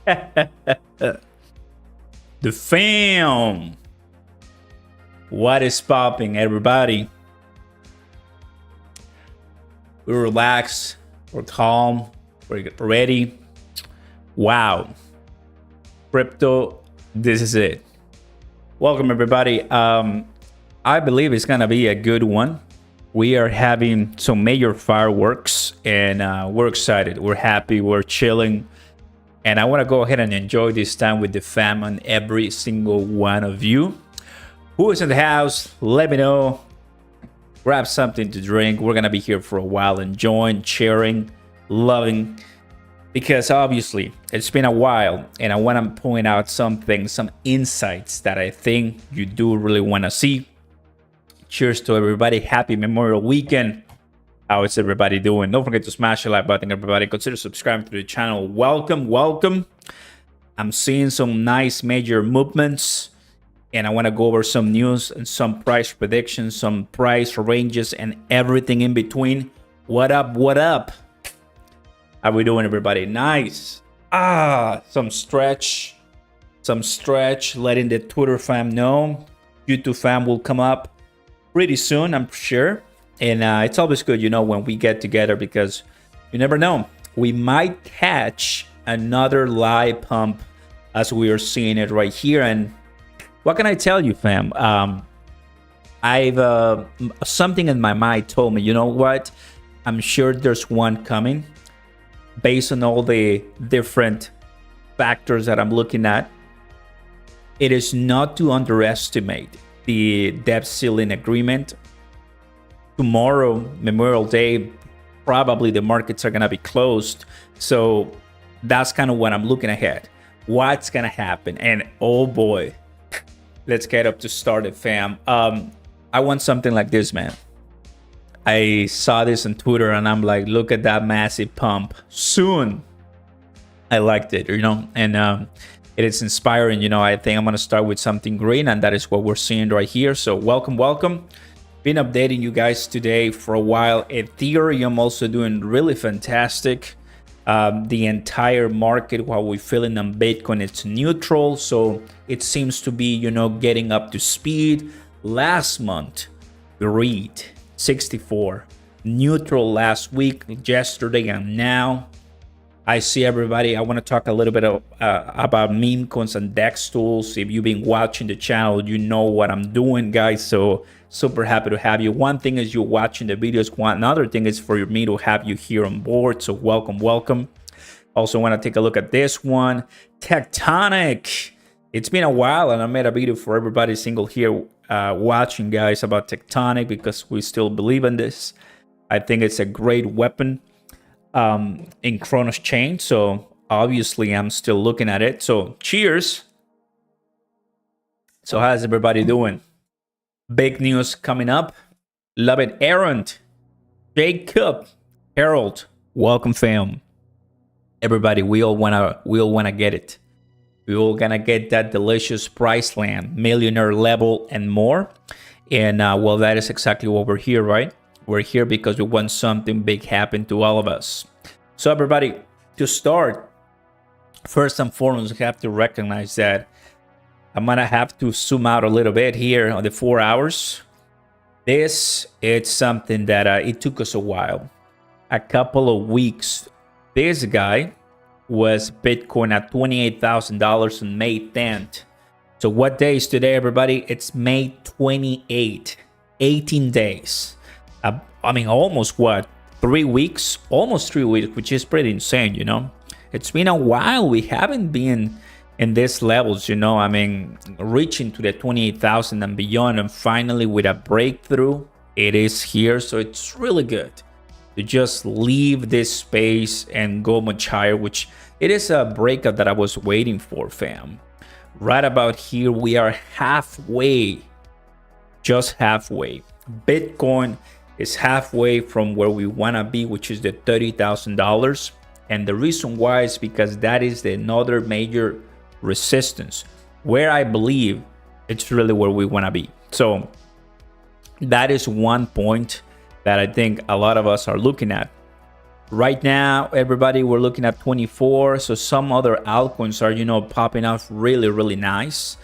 The fam. What is popping, everybody? We're relaxed, we're calm, we're ready. Wow. Crypto, this is it. Welcome, everybody. I believe it's gonna be a good one. We are having some major fireworks, and we're excited. We're happy. We're chilling. And I want to go ahead and enjoy this time with the fam and every single one of you. Who is in the house? Let me know. Grab something to drink. We're going to be here for a while, enjoying, sharing, loving. Because obviously, it's been a while. And I want to point out some things, some insights that I think you do really want to see. Cheers to everybody. Happy Memorial Weekend. How is everybody doing? Don't forget to smash the like button, everybody. Consider subscribing to the channel. Welcome, welcome. I'm seeing some nice major movements, and I want to go over some news and some price predictions, some price ranges, and everything in between. What up? What up? How we doing, everybody? Nice. Some stretch, letting the Twitter fam know. YouTube fam will come up pretty soon, I'm sure. And it's always good, you know, when we get together, because you never know. We might catch another live pump as we are seeing it right here. And what can I tell you, fam? I've something in my mind told me, you know what? I'm sure there's one coming based on all the different factors that I'm looking at. It is not to underestimate the debt ceiling agreement. Tomorrow, Memorial Day, probably the markets are going to be closed. So that's kind of what I'm looking ahead. What's going to happen? And oh boy, let's get up to start it, fam. I want something like this, man. I saw this on Twitter and I'm like, look at that massive pump. Soon. I liked it, you know, and it is inspiring. You know, I think I'm going to start with something green, and that is what we're seeing right here. So welcome, welcome. Been updating you guys today for a while. Ethereum also doing really fantastic. The entire market, while we're feeling on Bitcoin, it's neutral. So it seems to be, you know, getting up to speed. Last month, greed 64, neutral last week, yesterday, and now I see everybody. I want to talk a little bit about meme coins and DEX tools. If you've been watching the channel, you know what I'm doing, guys. So super happy to have you. One thing is you're watching the videos. Another thing is for me to have you here on board. So welcome, welcome. Also want to take a look at this one. Tectonic. It's been a while, and I made a video for everybody single here watching, guys, about Tectonic, because we still believe in this. I think it's a great weapon in Cronos chain. So obviously I'm still looking at it. So cheers. So how's everybody doing? Big news coming up. Love it. Aaron, Jacob, Harold, welcome, fam. Everybody, we all wanna get it. We all gonna get that delicious price land, millionaire level, and more. And well, that is exactly what we're here, right? We're here because we want something big happen to all of us. So everybody, to start, first and foremost, we have to recognize that I'm gonna have to zoom out a little bit here on the 4 hours. This, it's something that it took us a while, a couple of weeks. This guy was Bitcoin at $28,000 on May 10th. So what day is today, everybody? It's May 28th, 18 days. I mean, almost what? 3 weeks? Almost 3 weeks, which is pretty insane, you know? It's been a while. We haven't been in these levels, you know? I mean, reaching to the 28,000 and beyond, and finally with a breakthrough, it is here. So it's really good to just leave this space and go much higher, which it is a breakout that I was waiting for, fam. Right about here, we are halfway, just halfway. Bitcoin is halfway from where we want to be, which is the $30,000. And the reason why is because that is another major resistance where I believe it's really where we want to be. So that is one point that I think a lot of us are looking at. Right now, everybody, we're looking at 24. So some other altcoins are, popping off really, really nice.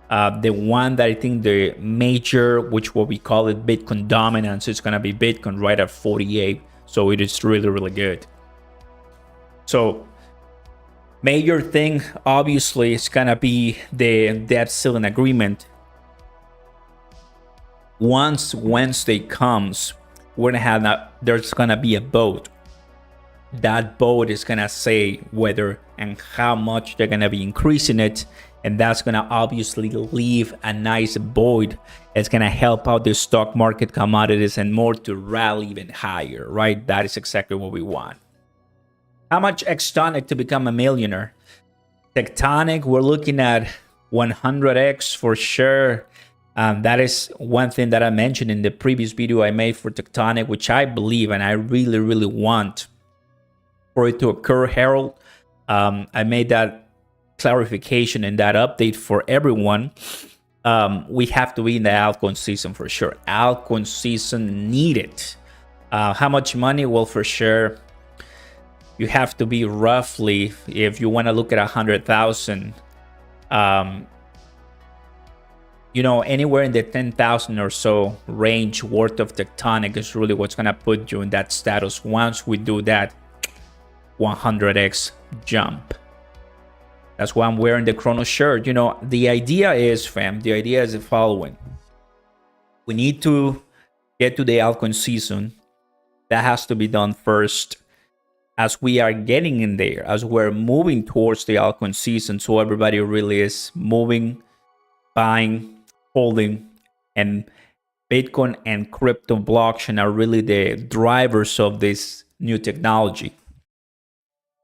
The one that I think the major, which what we call it Bitcoin dominance, is going to be Bitcoin right at 48. So it is really, really good. So major thing, obviously, is going to be the debt ceiling agreement. Once Wednesday comes, we're going to have there's going to be a vote. That vote is going to say whether and how much they're going to be increasing it. And that's going to obviously leave a nice void. It's going to help out the stock market, commodities, and more to rally even higher, right? That is exactly what we want. How much tectonic to become a millionaire? Tectonic, we're looking at 100x for sure. That is one thing that I mentioned in the previous video I made for tectonic, which I believe and I really, really want for it to occur, Harold. I made that clarification and that update for everyone. We have to be in the altcoin season for sure. Altcoin season needed. How much money? Well, for sure, you have to be roughly, if you want to look at 100,000, anywhere in the 10,000 or so range worth of tectonic is really what's going to put you in that status. Once we do that 100x jump. That's why I'm wearing the Cronos shirt. The idea is, fam, the idea is the following. We need to get to the altcoin season. That has to be done first. As we are getting in there, as we're moving towards the altcoin season, so everybody really is moving, buying, holding, and Bitcoin and crypto blockchain are really the drivers of this new technology.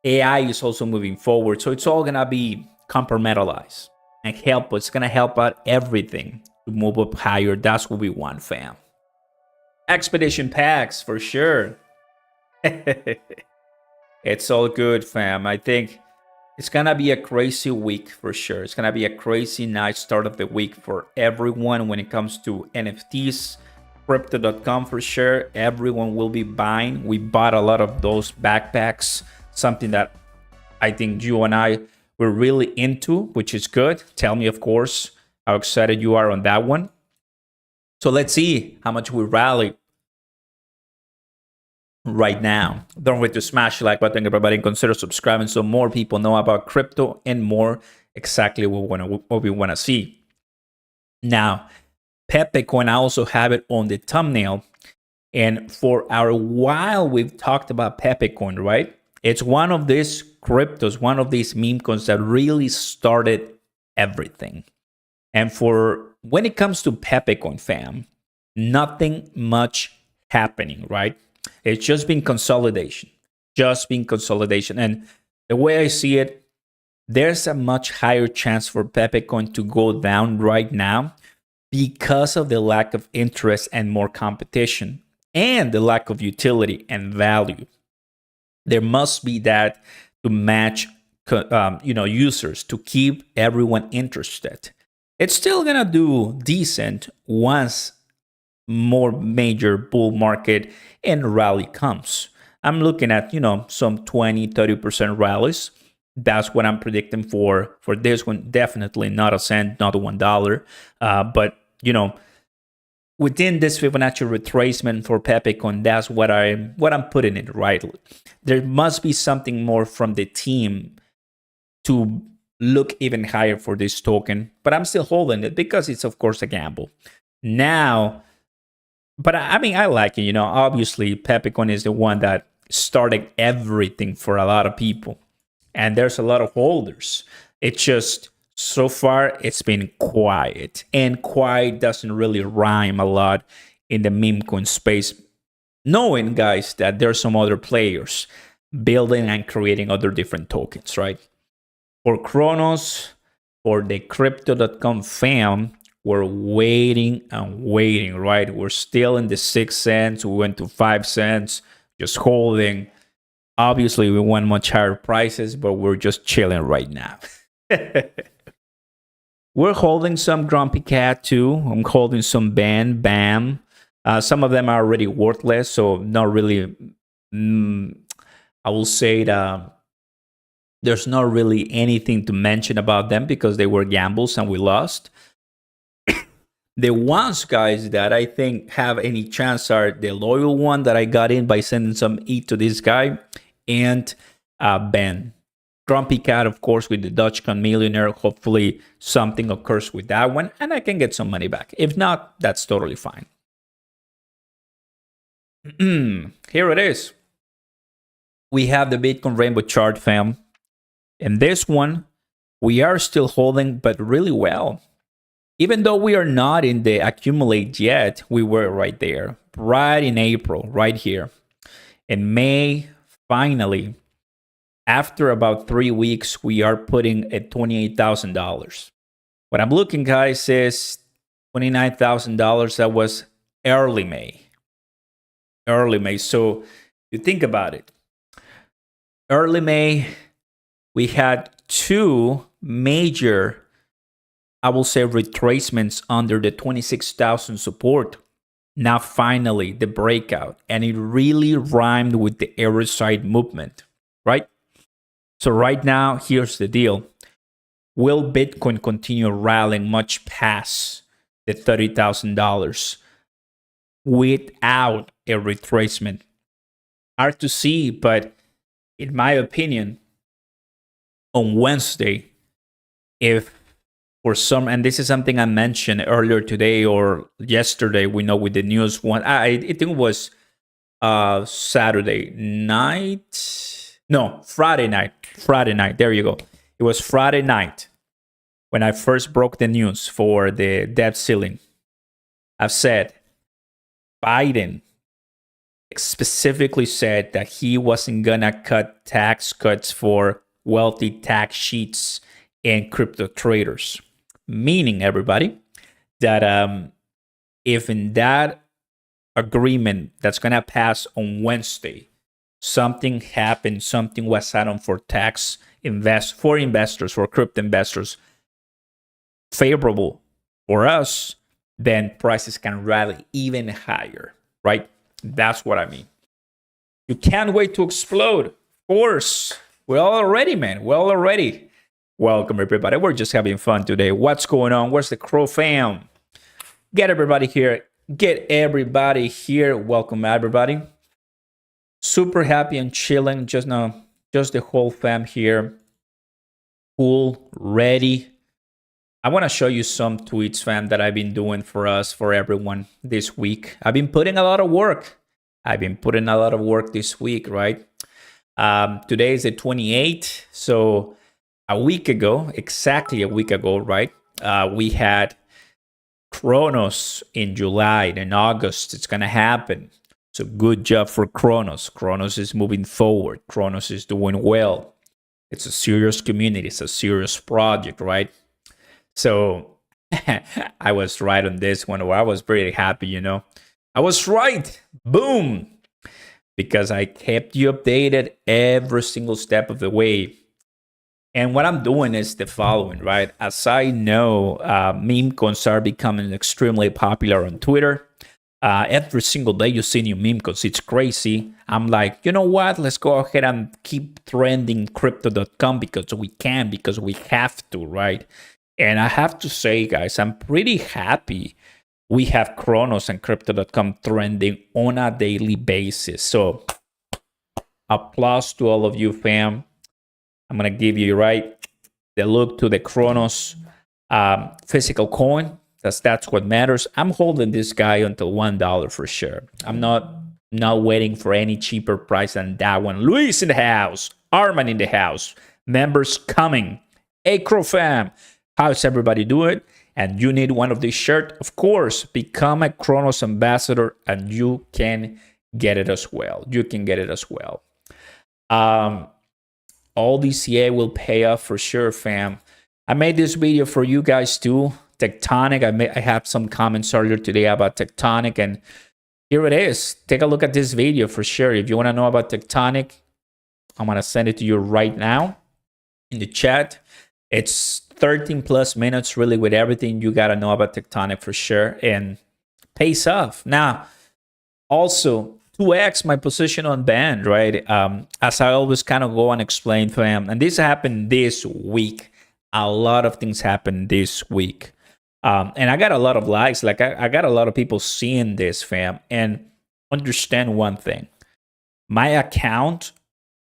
AI is also moving forward, so it's all gonna be compartmentalized and help. It's gonna help out everything to move up higher. That's what we want, fam. Expedition packs for sure. It's all good, fam. I think it's gonna be a crazy week for sure. It's gonna be a crazy nice start of the week for everyone when it comes to NFTs. Crypto.com for sure. Everyone will be buying. We bought a lot of those backpacks. Something that I think you and I were really into, which is good. Tell me, of course, how excited you are on that one. So let's see how much we rally right now. Don't forget to smash the like button, everybody, and consider subscribing so more people know about crypto and more exactly what we want to see. Now, Pepe coin, I also have it on the thumbnail. And for a while, we've talked about Pepe coin, right? It's one of these cryptos, one of these meme coins that really started everything. And for when it comes to Pepe coin, fam, nothing much happening, right? It's just been consolidation, And the way I see it, there's a much higher chance for Pepe coin to go down right now because of the lack of interest and more competition and the lack of utility and value. There must be that to match, users, to keep everyone interested. It's still gonna do decent once more major bull market and rally comes. I'm looking at, some 20-30% rallies. That's what I'm predicting for this one. Definitely not a cent, not $1. But within this Fibonacci retracement for Pepe coin, that's what I'm putting it, right? There must be something more from the team to look even higher for this token, but I'm still holding it because it's, of course, a gamble. Now, but I mean, I like it, obviously Pepe coin is the one that started everything for a lot of people, and there's a lot of holders. It's just, so far, it's been quiet, and quiet doesn't really rhyme a lot in the meme coin space. Knowing, guys, that there's some other players building and creating other different tokens, right? For Cronos, for the crypto.com fam, we're waiting and waiting, right? We're still in the 6 cents. We went to 5 cents, just holding. Obviously, we want much higher prices, but we're just chilling right now. We're holding some Grumpy Cat too. I'm holding some BAM. Some of them are already worthless, so not really I will say that there's not really anything to mention about them because they were gambles and we lost. The ones, guys, that I think have any chance are the loyal one that I got in by sending some ETH to this guy, and Ben. Grumpy Cat, of course, with the Dogecoin millionaire. Hopefully something occurs with that one and I can get some money back. If not, that's totally fine. Here it is. We have the Bitcoin Rainbow chart, fam. And this one, we are still holding, but really well. Even though we are not in the accumulate yet, we were right there, right in April, right here. In May, finally, after about 3 weeks, we are putting at $28,000. What I'm looking, guys, is $29,000. That was early May. Early May. So you think about it. Early May, we had two major, I will say, retracements under the 26,000 support. Now, finally, the breakout. And it really rhymed with the error side movement, right? So right now, here's the deal. Will Bitcoin continue rallying much past the $30,000 without a retracement? Hard to see, but in my opinion, on Wednesday, if for some, and this is something I mentioned earlier today or yesterday, we know with the news one, I think it was Saturday night. No, Friday night. Friday night. There you go. It was Friday night when I first broke the news for the debt ceiling. I've said Biden specifically said that he wasn't gonna cut tax cuts for wealthy tax sheets and crypto traders. Meaning, everybody, that if in that agreement that's gonna pass on Wednesday, something happened, something was added for tax for investors, for crypto investors, favorable for us, then prices can rally even higher, right? That's what I mean. You can't wait to explode. Of course. We're all ready, man. We're all ready. Welcome, everybody. We're just having fun today. What's going on? Where's the Crow fam? Get everybody here. Get everybody here. Welcome, everybody. Super happy and chilling. Just the whole fam here. Cool, ready. I want to show you some tweets, fam, that I've been doing for us, for everyone this week. I've been putting a lot of work. This week, right? Today is the 28th. So exactly a week ago, right? We had Cronos in July. In August, it's going to happen. So good job for Cronos. Cronos is moving forward. Cronos is doing well. It's a serious community. It's a serious project, right? So I was right on this one, where I was pretty happy, I was right. Boom. Because I kept you updated every single step of the way. And what I'm doing is the following, right? As I know, meme coins are becoming extremely popular on Twitter. Every single day you see new meme coins. It's crazy. I'm like, you know what? Let's go ahead and keep trending crypto.com because we have to, right? And I have to say, guys, I'm pretty happy we have Cronos and crypto.com trending on a daily basis. So applause to all of you, fam. I'm going to give you, the look to the Cronos physical coin. That's what matters. I'm holding this guy until $1 for sure. I'm not waiting for any cheaper price than that one. Luis in the house. Arman in the house. Members coming. Acro fam. How's everybody doing? And you need one of these shirts? Of course, become a Cronos ambassador and you can get it as well. All DCA will pay off for sure, fam. I made this video for you guys too. Tectonic. I have some comments earlier today about Tectonic, and here it is. Take a look at this video for sure. If you want to know about Tectonic, I'm going to send it to you right now in the chat. It's 13 plus minutes really with everything you got to know about Tectonic for sure, and pays off. Now, also 2x my position on band, right? As I always kind of go and explain, fam, and this happened this week. A lot of things happened this week. And I got a lot of likes. Like I got a lot of people seeing this, fam. And understand one thing. My account,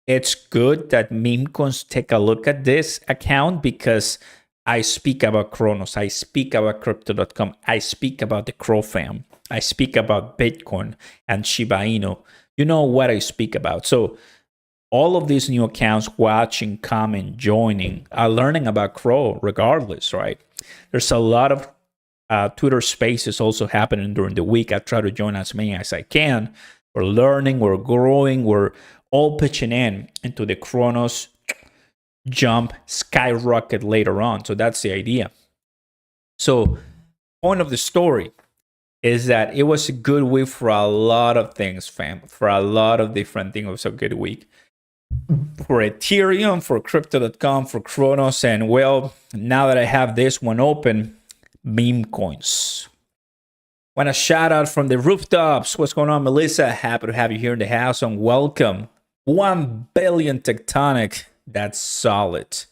it's good that meme cons take a look at this account because I speak about Cronos. I speak about crypto.com. I speak about the Crow fam. I speak about Bitcoin and Shiba Inu. You know what I speak about. So all of these new accounts watching, coming, joining, are learning about Crow regardless, right? There's a lot of Twitter spaces also happening during the week. I try to join as many as I can. We're learning, we're growing, we're all pitching in into the Cronos jump, skyrocket later on. So that's the idea. So point of the story is that it was a good week for a lot of things, fam. For a lot of different things, it was a good week. For Ethereum, for crypto.com, for Cronos, and well, now that I have this one open, meme coins. Want a shout out from the rooftops. What's going on, Melissa? Happy to have you here in the house and welcome. 1 billion tectonic. That's solid.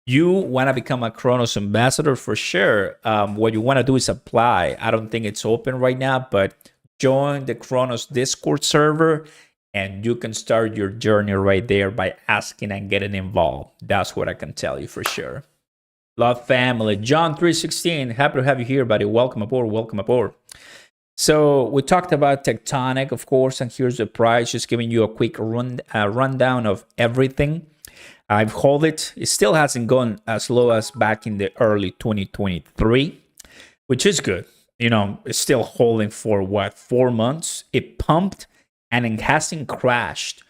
You want to become a Cronos ambassador for sure. What you want to do is apply. I don't think it's open right now, but join the Cronos Discord server and you can start your journey right there by asking and getting involved. That's what I can tell you for sure. Love family. John 316, happy to have you here, buddy. Welcome aboard. Welcome aboard. So we talked about tectonic, of course, and here's the price. Just giving you a quick rundown of everything. I've held it. It still hasn't gone as low as back in the early 2023, which is good. You know, it's still holding for what, 4 months? It pumped and it hasn't crashed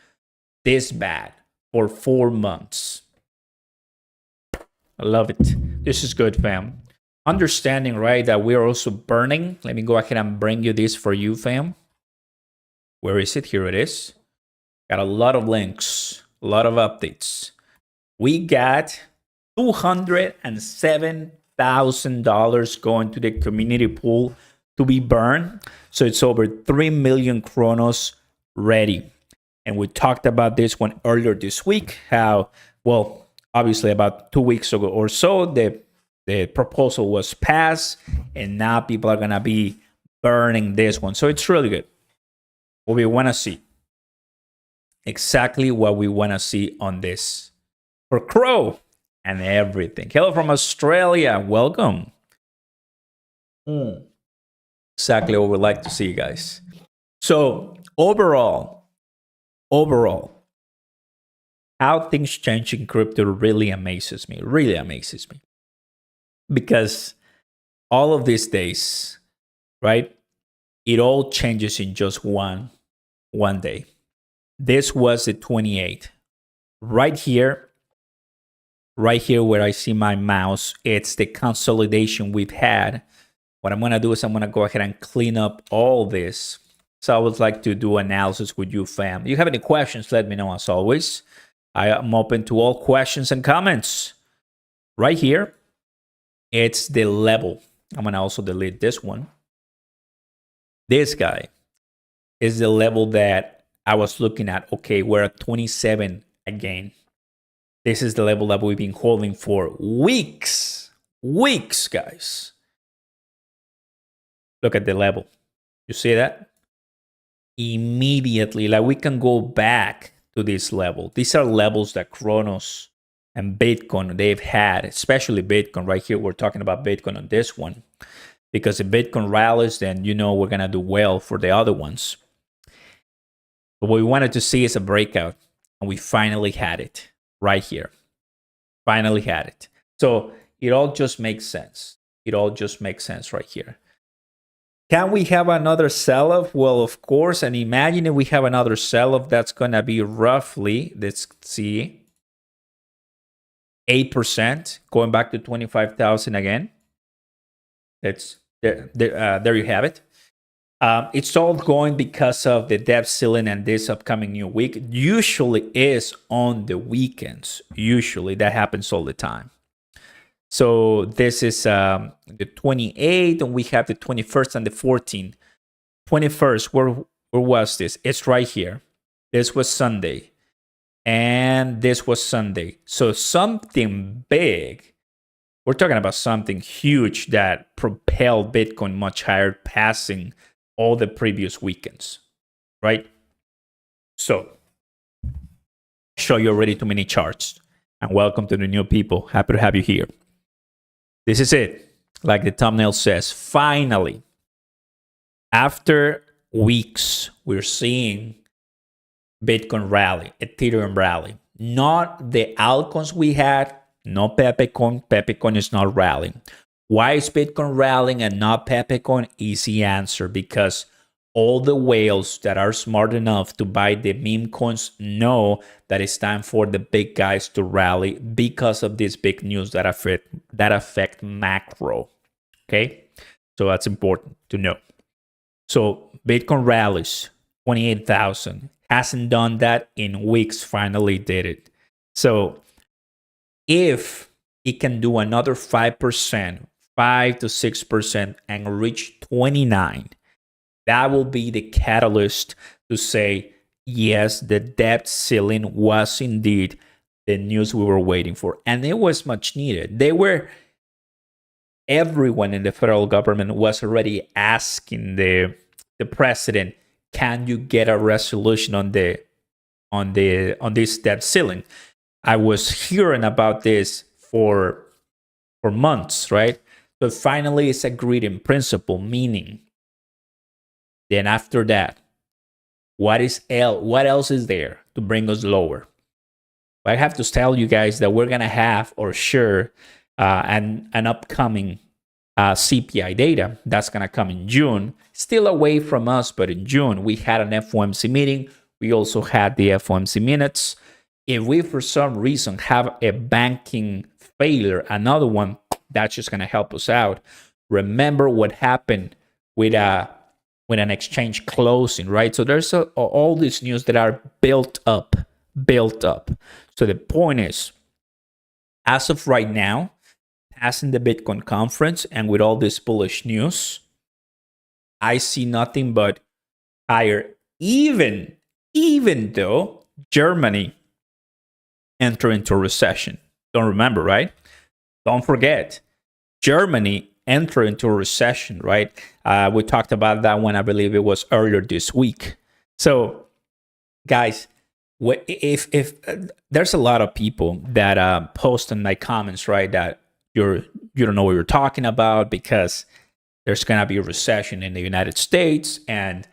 this bad for 4 months. I love it. This is good, fam. Understanding, right, that we're also burning. Let me go ahead and bring you this for you, fam. Where is it? Here it is. Got a lot of links, a lot of updates. We got $207,000 going to the community pool to be burned. So it's over 3 million Cronos ready. And we talked about this one earlier this week, how, well, obviously about 2 weeks ago or so, the proposal was passed, and now people are going to be burning this one. So it's really good. What we want to see. Exactly what we want to see on this. For Crow and everything. Hello from Australia. Welcome. Exactly what we'd like to see, guys. So overall, how things change in crypto really amazes me. Really amazes me. Because all of these days, right, it all changes in just one day. This was the 28th. Right here where I see my mouse, it's the consolidation we've had. What I'm going to do is I'm going to go ahead and clean up all this. So I would like to do analysis with you, fam. If you have any questions, let me know as always. I am open to all questions and comments. Right here, it's the level. I'm going to also delete this one. This guy is the level that I was looking at. Okay, we're at 27 again. This is the level that we've been holding for weeks. Weeks, guys. Look at the level. You see that? Immediately, like we can go back to this level. These are levels that Cronos and Bitcoin, they've had, especially Bitcoin. Right here, we're talking about Bitcoin on this one. Because if Bitcoin rallies, then you know we're going to do well for the other ones. But what we wanted to see is a breakout. And we finally had it. Right here. Finally had it. So it all just makes sense. It all just makes sense right here. Can we have another sell-off? Well, of course. And imagine if we have another sell-off, that's going to be roughly, let's see, 8%, going back to 25,000 again. That's there you have it. It's all going because of the debt ceiling and this upcoming new week. Usually is on the weekends. Usually that happens all the time. So this is the 28th, and we have the 21st and the 14th. 21st, Where was this? It's right here. This was Sunday. And this was Sunday. So something big. We're talking about something huge that propelled Bitcoin much higher, passing all the previous weekends, right? So, show you already too many charts. And welcome to the new people. Happy to have you here. This is it. Like the thumbnail says, finally, after weeks, we're seeing Bitcoin rally, Ethereum rally. Not the altcoins we had, no Pepe coin. Pepe coin is not rallying. Why is Bitcoin rallying and not Pepe coin? Easy answer, because all the whales that are smart enough to buy the meme coins know that it's time for the big guys to rally because of this big news that affect macro. Okay, so that's important to know. So Bitcoin rallies 28,000. Hasn't done that in weeks. Finally did it. So if it can do another 5%, 5 to 6%, and reach 29, that will be the catalyst to say, yes, the debt ceiling was indeed the news we were waiting for. And it was much needed. Everyone in the federal government was already asking the president, can you get a resolution on this debt ceiling? I was hearing about this for months, right? But finally it's agreed in principle, meaning then after that, what else is there to bring us lower? I have to tell you guys that we're gonna have, or sure, an upcoming CPI data that's gonna come in June. Still away from us, but in June we had an FOMC meeting. We also had the FOMC minutes. If we for some reason have a banking failure, another one, that's just gonna help us out. Remember what happened with an exchange closing, right? So there's all these news that are built up. So the point is, as of right now, passing the Bitcoin conference and with all this bullish news, I see nothing but higher, even though Germany entered into a recession. Don't remember, right? Don't forget, Germany entered into a recession, right? We talked about that one, I believe it was earlier this week. So, guys, if there's a lot of people that post in my comments, right, that you don't know what you're talking about because there's gonna be a recession in the United States, and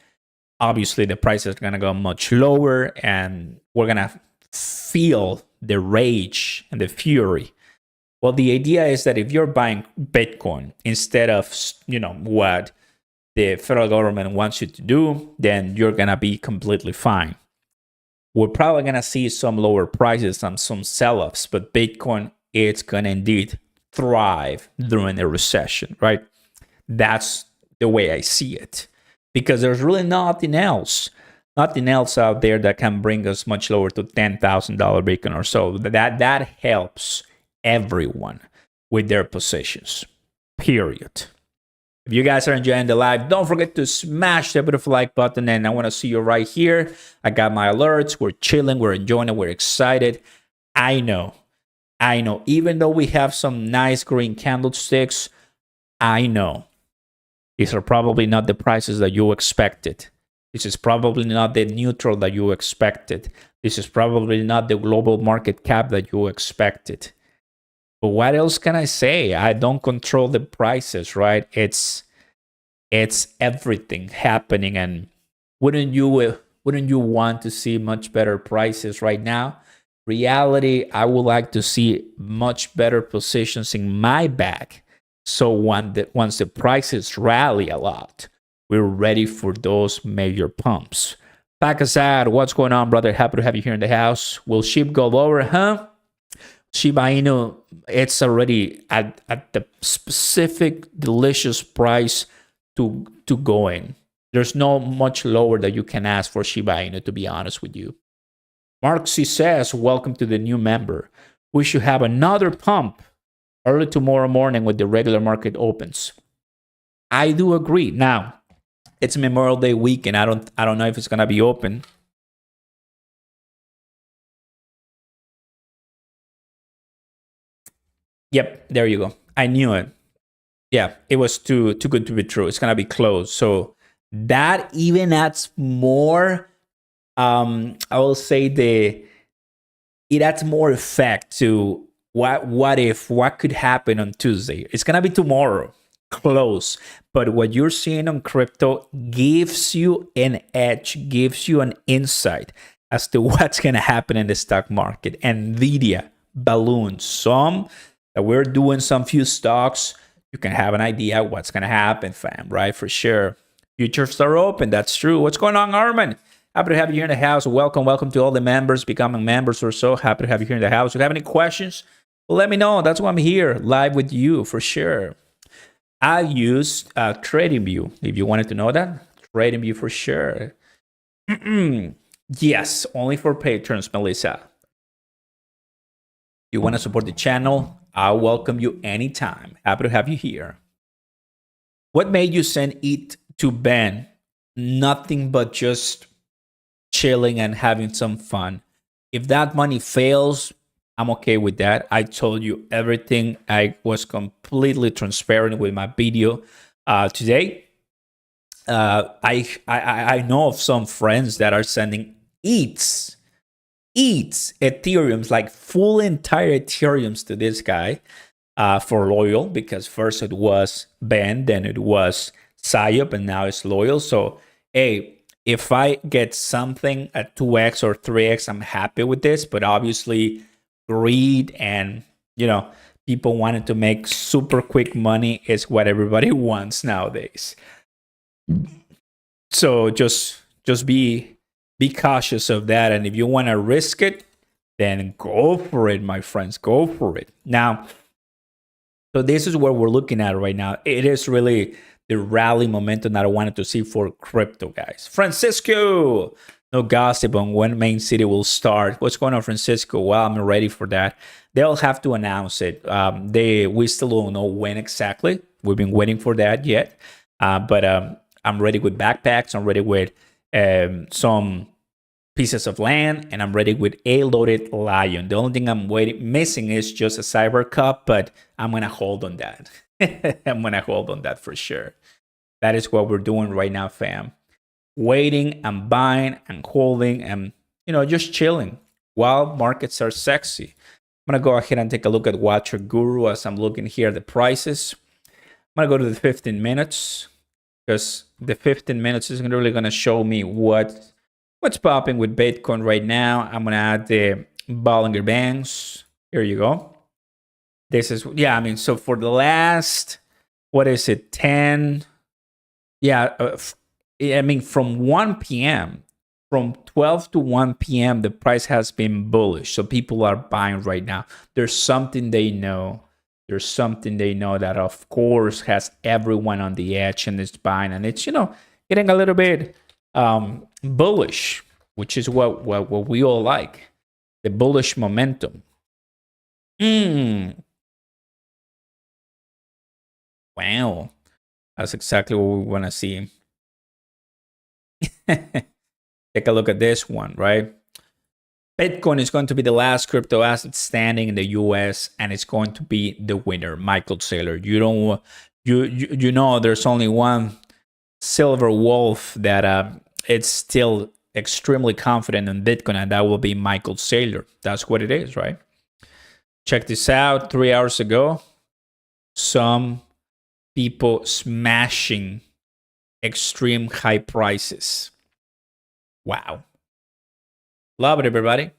obviously the prices are gonna go much lower, and we're gonna feel the rage and the fury. Well, the idea is that if you're buying Bitcoin instead of, what the federal government wants you to do, then you're going to be completely fine. We're probably going to see some lower prices and some sell-offs, but Bitcoin, it's going to indeed thrive during a recession, right? That's the way I see it, because there's really nothing else out there that can bring us much lower to $10,000 Bitcoin or so. That helps everyone with their positions, period. If you guys are enjoying the live, don't forget to smash the beautiful like button, and I want to see you right here. I got my alerts. We're chilling, we're enjoying it, we're excited. I know, even though we have some nice green candlesticks, I know these are probably not the prices that you expected. This is probably not the neutral that you expected. This is probably not the global market cap that you expected. But what else can I say? I don't control the prices, right? It's everything happening, and wouldn't you want to see much better prices right now? Reality, I would like to see much better positions in my bag. So once the prices rally a lot, we're ready for those major pumps. Pakazad, what's going on, brother? Happy to have you here in the house. Will Shib go lower, huh? Shiba Inu, it's already at the specific delicious price to going. There's no much lower that you can ask for Shiba Inu, to be honest with you. Mark C says, welcome to the new member. We should have another pump early tomorrow morning when the regular market opens. I do agree. Now, It's Memorial Day weekend. I don't know if it's gonna be open. Yep, there you go. I knew it. Yeah, it was too good to be true. It's gonna be closed. So that even adds more. I will say it adds more effect to what could happen on Tuesday. It's gonna be tomorrow, close. But what you're seeing on crypto gives you an edge, gives you an insight as to what's gonna happen in the stock market. Nvidia balloons. Some that we're doing some few stocks, you can have an idea what's gonna happen, fam, right? For sure. Futures are open. That's true. What's going on, Armin? Happy to have you here in the house. Welcome to all the members, becoming members or so. Happy to have you here in the house. If you have any questions, let me know. That's why I'm here, live with you for sure. I use TradingView. If you wanted to know that, TradingView for sure. Yes, only for patrons, Melissa. You want to support the channel? I'll welcome you anytime. Happy to have you here. What made you send it to Ben? Nothing but just chilling and having some fun. If that money fails, I'm okay with that. I told you everything. I was completely transparent with my video today. I know of some friends that are sending Ethereums, like full entire Ethereums to this guy for Loyal, because first it was Ben, then it was Sayop, and now it's Loyal. So, hey, if I get something at 2x or 3x, I'm happy with this. But obviously, greed and, people wanting to make super quick money is what everybody wants nowadays. So just be cautious of that. And if you want to risk it, then go for it, my friends. Go for it. Now, so this is what we're looking at right now. It is really the rally momentum that I wanted to see for crypto, guys. Francisco, no gossip on when main city will start. What's going on, Francisco? Well, I'm ready for that. They'll have to announce it. We still don't know when exactly. We've been waiting for that yet. But I'm ready with backpacks. I'm ready with some pieces of land, and I'm ready with a loaded lion. The only thing I'm missing is just a cyber cup, but I'm gonna hold on that. I'm gonna hold on that for sure. That is what we're doing right now, fam. Waiting and buying and holding and just chilling while markets are sexy. I'm gonna go ahead and take a look at Watcher Guru as I'm looking here at the prices. I'm gonna go to the 15 minutes because the 15 minutes is really gonna show me what's popping with Bitcoin right now. I'm gonna add the Bollinger Bands. Here you go. This is, so for the last, 10? Yeah, from 1 p.m., from 12 to 1 p.m., the price has been bullish. So people are buying right now. There's something they know. There's something they know that, of course, has everyone on the edge and is buying. And it's, getting a little bit bullish, which is what we all like. The bullish momentum. Wow. That's exactly what we want to see. Take a look at this one, right? Bitcoin is going to be the last crypto asset standing in the US, and it's going to be the winner, Michael Saylor. You know there's only one silver wolf that it's still extremely confident in Bitcoin, and that will be Michael Saylor. That's what it is, right? Check this out. 3 hours ago, some people smashing extreme high prices. Wow. Love it, everybody.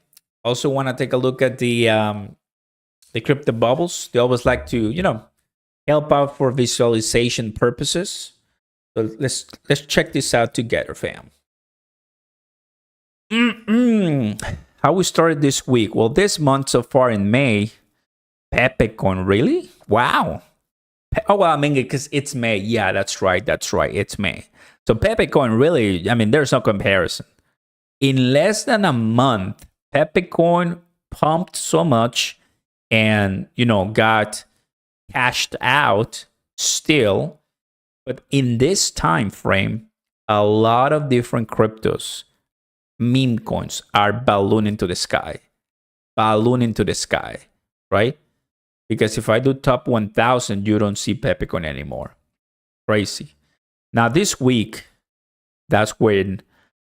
Also want to take a look at the crypto bubbles. They always like to, help out for visualization purposes. So let's check this out together, fam. How we started this week? Well, this month so far in May, Pepe coin, really? Wow. Oh, well, because it's May. Yeah, that's right. It's May. So Pepe coin, really, there's no comparison. In less than a month, Pepe coin pumped so much and, got cashed out still. But in this time frame, a lot of different cryptos, meme coins are ballooning to the sky, right? Because if I do top 1,000, you don't see Pepe coin anymore. Crazy. Now this week, that's when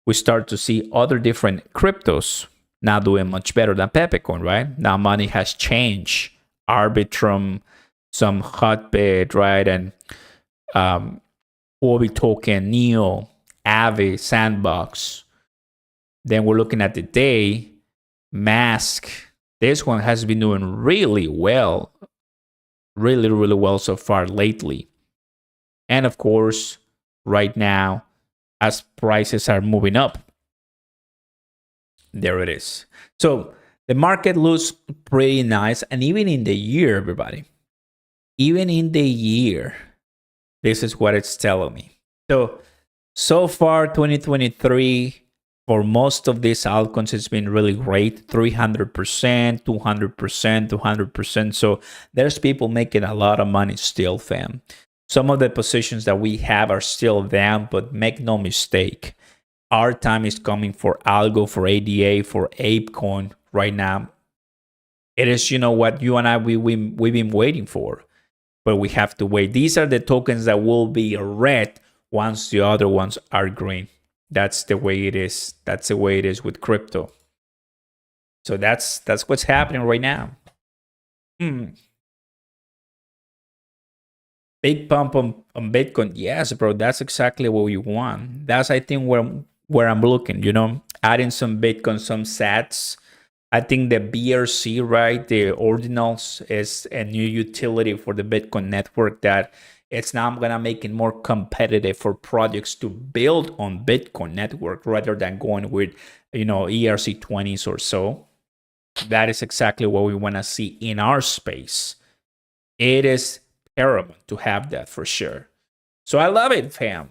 we start to see other different cryptos now doing much better than Pepe coin, right? Now money has changed. Arbitrum, some Hotbit, right? And Obi token, Neo, Aave, Sandbox. Then we're looking at the day, Mask. This one has been doing really well, really well so far lately. And of course, right now, as prices are moving up, there it is. So the market looks pretty nice. And even in the year, everybody, even in the year, this is what it's telling me. So far, 2023, for most of these altcoins, it's been really great. 300%, 200%, 200%. So there's people making a lot of money still, fam. Some of the positions that we have are still down, but make no mistake, our time is coming for Algo, for ADA, for ApeCoin right now. It is, you know what, you and I, we've been waiting for, but we have to wait. These are the tokens that will be red once the other ones are green. That's the way it is. That's the way it is with crypto. So that's what's happening right now. Big pump on Bitcoin. Yes, bro. That's exactly what we want. That's, I think, where I'm looking, you know, adding some Bitcoin, some sats. I think the BRC, right, the ordinals, is a new utility for the Bitcoin network that it's now going to make it more competitive for projects to build on Bitcoin network rather than going with, you know, ERC20s or so. That is exactly what we want to see in our space. It is paramount to have that for sure. So I love it, fam.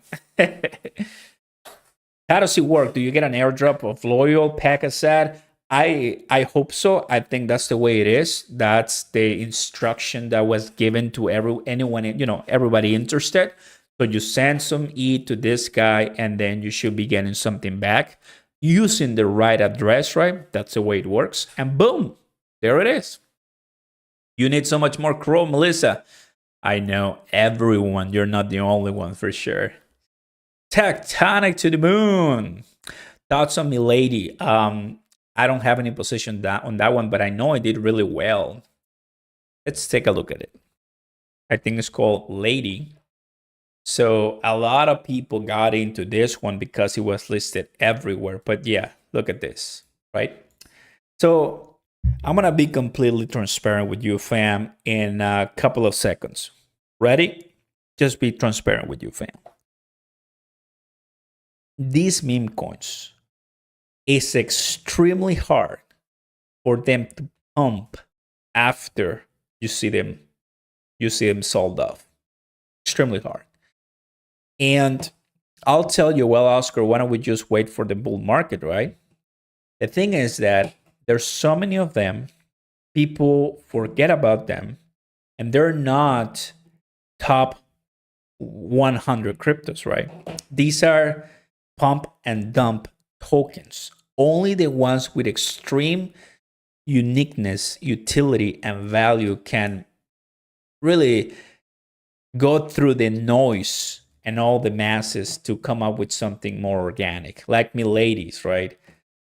How does it work? Do you get an airdrop of loyal packet set? I hope so. I think that's the way it is. That's the instruction that was given to anyone, you know, everybody interested. So you send some E to this guy, and then you should be getting something back using the right address, right? That's the way it works. And boom, there it is. You need so much more Chrome, Melissa. I know, everyone. You're not the only one for sure. Tectonic to the moon. Thoughts on Milady? I don't have any position on that one, but I know I did really well. Let's take a look at it. I think it's called Lady. So a lot of people got into this one because it was listed everywhere. But yeah, look at this, right? So I'm going to be completely transparent with you, fam, in a couple of seconds. Ready? Just be transparent with you, fam. These meme coins, it's extremely hard for them to pump after you see them sold off. Extremely hard. And I'll tell you, well, Oscar, why don't we just wait for the bull market, right? The thing is that there's so many of them, people forget about them, and they're not top 100 cryptos, right? These are pump and dump tokens. Only the ones with extreme uniqueness, utility, and value can really go through the noise and all the masses to come up with something more organic. Like me, ladies, right?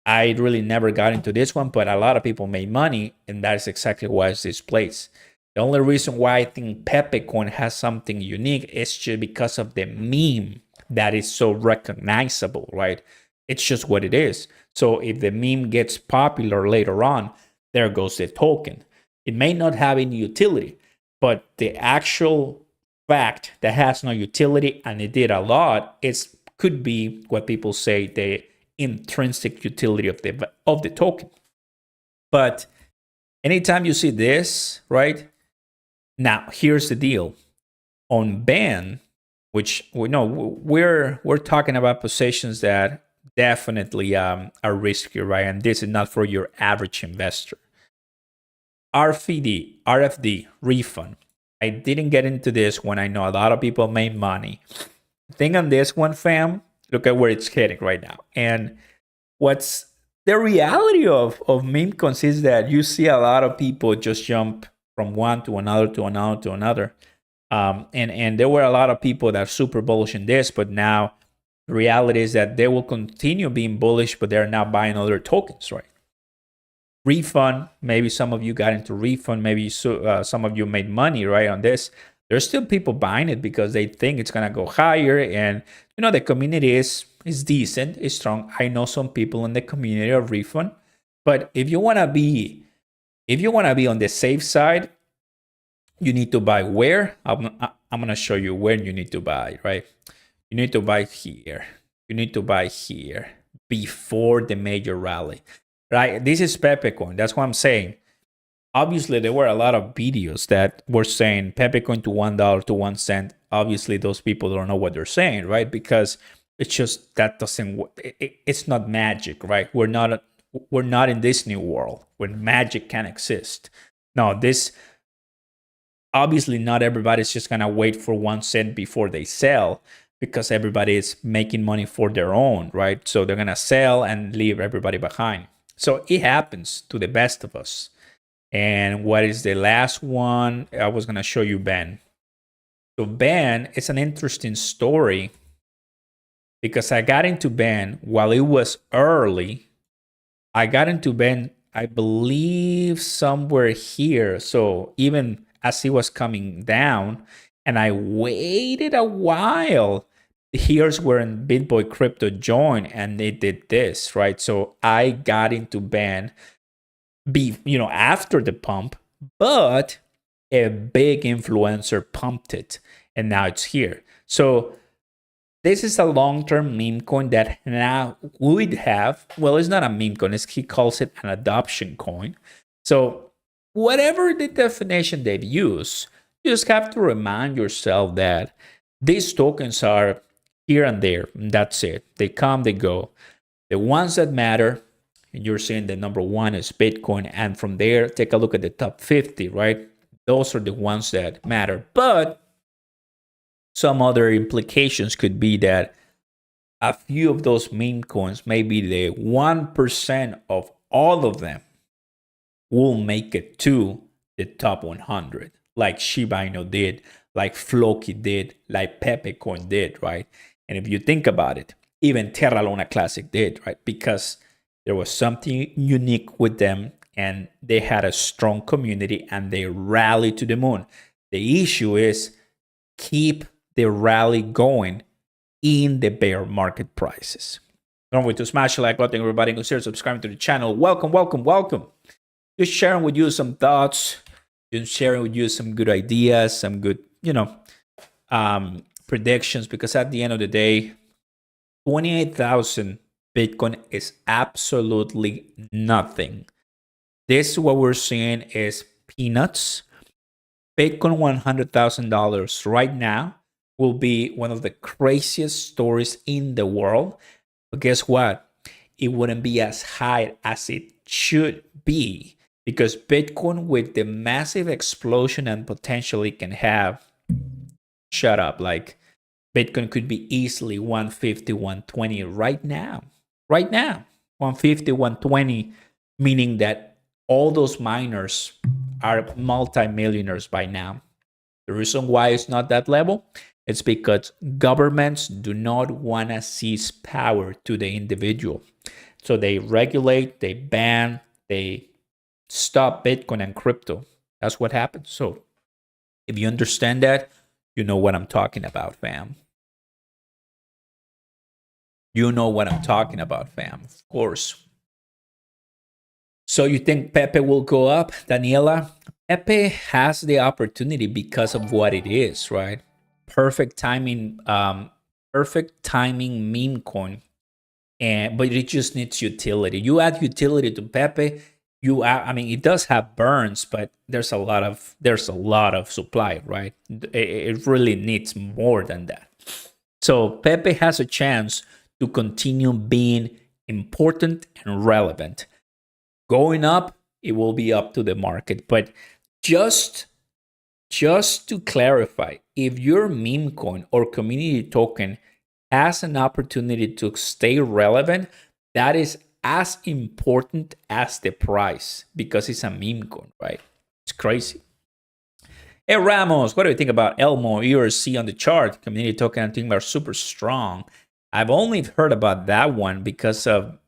I really never got into this one, but a lot of people made money, and that is exactly why it's this place. The only reason why I think Pepe coin has something unique is just because of the meme that is so recognizable, right? It's just what it is. So if the meme gets popular later on, there goes the token. It may not have any utility, but the actual fact that has no utility and it did a lot, could be what people say the intrinsic utility of the token. But anytime you see this, right? Now, here's the deal. On ban, which we know we're talking about positions that definitely are risky, right? And this is not for your average investor. RFD, refund. I didn't get into this when I know a lot of people made money. The thing on this one, fam, Look at where it's heading right now. And what's the reality of meme coins is that you see a lot of people just jump from one to another to another to another. And there were a lot of people that are super bullish in this, but now the reality is that they will continue being bullish, but they're now buying other tokens, right? Refund, maybe some of you got into refund, maybe some of you made money, right, on this. There's still people buying it because they think it's gonna go higher, and the community is decent, is strong. I know some people in the community of refund, but if you wanna be on the safe side, you need to buy where. I'm gonna show you when you need to buy, right? You need to buy here. You need to buy here before the major rally, right? This is Pepe coin. That's what I'm saying. Obviously, there were a lot of videos that were saying Pepe coin to $1 to 1 cent. Obviously, those people don't know what they're saying, right? Because it's just that doesn't work. It's not magic, right? We're not in this new world where magic can exist. No, this obviously not everybody's just gonna wait for 1 cent before they sell, because everybody is making money for their own, right? So they're gonna sell and leave everybody behind. So it happens to the best of us. And what is the last one? I was gonna show you Ben. So Ben, it's an interesting story because I got into Ben while it was early. I got into Ben, I believe, somewhere here. So even as he was coming down, and I waited a while. Here's where BitBoy Crypto joined, and they did this, right? So I got into Ben, after the pump, but a big influencer pumped it, and now it's here. So this is a long-term meme coin that now would have, well, it's not a meme coin, he calls it an adoption coin. So whatever the definition they use, you just have to remind yourself that these tokens are here and there, and that's it. They come, they go. The ones that matter, and you're seeing the number one is Bitcoin, and from there, take a look at the top 50, right? Those are the ones that matter. But some other implications could be that a few of those meme coins, maybe the 1% of all of them, will make it to the top 100, like Shiba Inu did, like Floki did, like Pepe coin did, right? And if you think about it, even Terra Luna Classic did, right? Because there was something unique with them, and they had a strong community, and they rallied to the moon. The issue is keep the rally going in the bear market prices. Don't forget to smash the like button, everybody. Consider subscribing to the channel. Welcome, welcome, welcome. Just sharing with you some thoughts, just sharing with you some good ideas, some good, predictions, because at the end of the day, 28,000 Bitcoin is absolutely nothing. This, what we're seeing, is peanuts. Bitcoin $100,000 right now will be one of the craziest stories in the world. But guess what? It wouldn't be as high as it should be, because Bitcoin, with the massive explosion and potential it can have, shut up, like Bitcoin could be easily 150, 120 right now. Right now, 150, 120, meaning that all those miners are multimillionaires by now. The reason why it's not that level, it's because governments do not want to seize power to the individual. So they regulate, they ban, they stop Bitcoin and crypto. That's what happens. So if you understand that, you know what I'm talking about, fam. You know what I'm talking about, fam, of course. So you think Pepe will go up, Daniela? Pepe has the opportunity because of what it is, right? Perfect timing meme coin, but it just needs utility. You add utility to Pepe, it does have burns, but there's a lot of supply, right? It really needs more than that. So Pepe has a chance to continue being important and relevant. Going up, it will be up to the market. But just to clarify, if your meme coin or community token has an opportunity to stay relevant, that is as important as the price because it's a meme coin, right? It's crazy. Hey Ramos, what do you think about Elmo ERC on the chart? Community token, I think are super strong. I've only heard about that one because of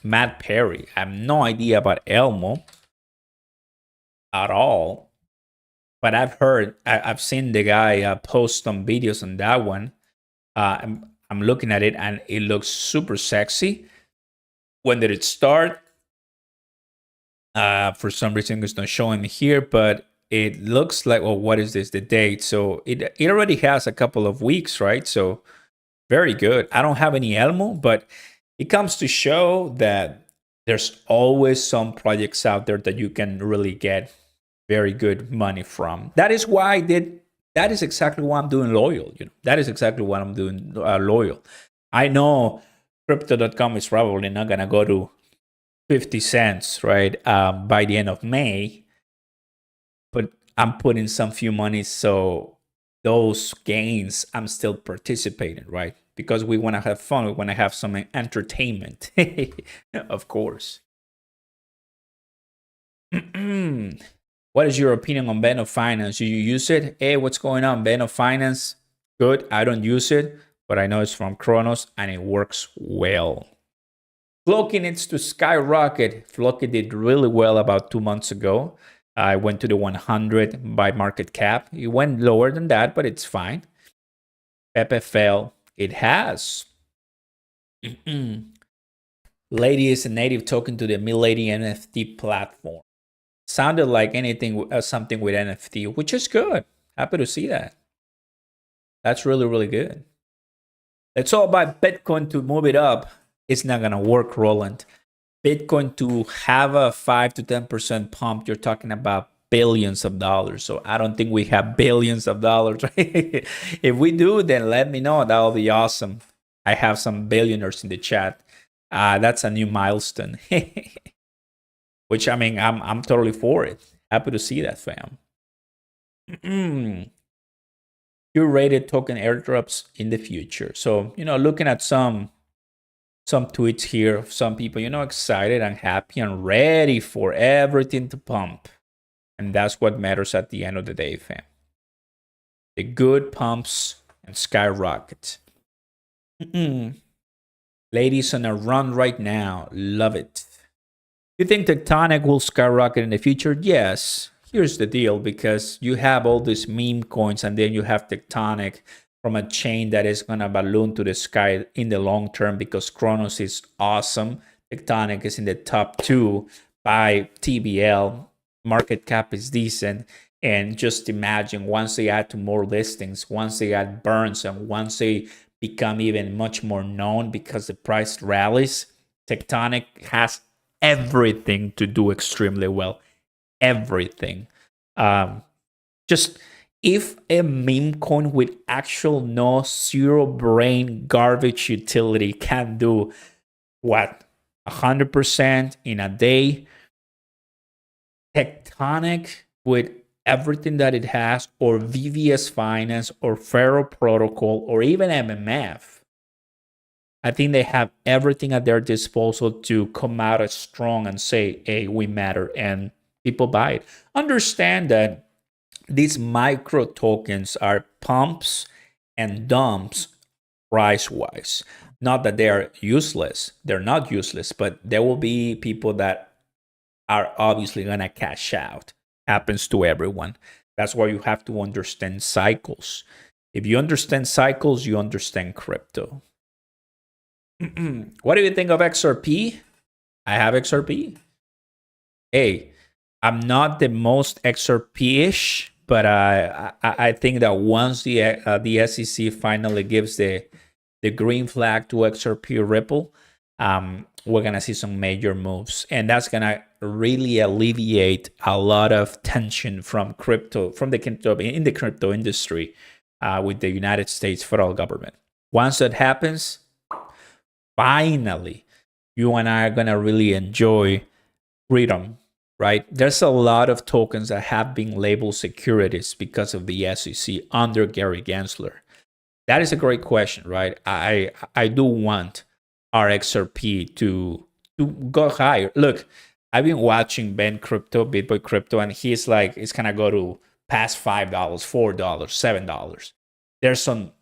Matt Perry. I have no idea about Elmo at all, but I've seen the guy post some videos on that one. I'm looking at it and it looks super sexy. When did it start? For some reason, it's not showing me here, but it looks like, well, what is this? The date. So it already has a couple of weeks, right? So very good. I don't have any Elmo, but it comes to show that there's always some projects out there that you can really get very good money from. That is why I did. That is exactly why I'm doing loyal. That is exactly what I'm doing loyal. I know crypto.com is probably not gonna go to 50 cents, right? By the end of May, but I'm putting some few money, so those gains I'm still participating, right? Because we want to have fun, we want to have some entertainment, of course. What is your opinion on Beno Finance? Do you use it? Hey, what's going on? Beno Finance, good. I don't use it, but I know it's from Cronos and it works well. Floki needs to skyrocket. Floki did really well about 2 months ago. I went to the 100 by market cap. It went lower than that, but it's fine. Pepe fell. It has. Lady is a native token to the Milady NFT platform. Sounded like anything, something with NFT, which is good. Happy to see that. That's really, really good. It's all about Bitcoin to move it up. It's not going to work, Roland. Bitcoin to have a 5 to 10% pump, you're talking about billions of dollars. So I don't think we have billions of dollars. If we do, then let me know. That'll be awesome. I have some billionaires in the chat. That's a new milestone. Which, I mean, I'm totally for it. Happy to see that, fam. Curated token airdrops in the future. So, looking at some tweets here of some people, excited and happy and ready for everything to pump. And that's what matters at the end of the day, fam. The good pumps and skyrocket. Ladies on a run right now. Love it. You think Tectonic will skyrocket in the future? Yes. Here's the deal, because you have all these meme coins and then you have Tectonic from a chain that is going to balloon to the sky in the long term because Cronos is awesome. Tectonic is in the top 2 by TBL. Market cap is decent. And just imagine once they add to more listings, once they add burns, and once they become even much more known because the price rallies, Tectonic has everything to do extremely well. Everything. Just if a meme coin with actual no zero brain garbage utility can do what 100% in a day, Tectonic with everything that it has, or VVS Finance or Ferro Protocol or even MMF, I think they have everything at their disposal to come out as strong and say, hey, we matter, and people buy it. Understand that these micro tokens are pumps and dumps price-wise. Not that they are useless. They're not useless, but there will be people that are obviously going to cash out. Happens to everyone. That's why you have to understand cycles. If you understand cycles, you understand crypto. What do you think of XRP? I have XRP. Hey, I'm not the most XRP-ish, but I think that once the SEC finally gives the green flag to XRP Ripple, we're gonna see some major moves, and that's gonna really alleviate a lot of tension from in the crypto industry with the United States federal government. Once that happens, finally, you and I are gonna really enjoy freedom. Right? There's a lot of tokens that have been labeled securities because of the SEC under Gary Gensler. That is a great question, right? I do want our XRP to go higher. Look, I've been watching Ben Crypto, Bitboy Crypto, and he's like, it's gonna go to past $5, $4, $7. There's some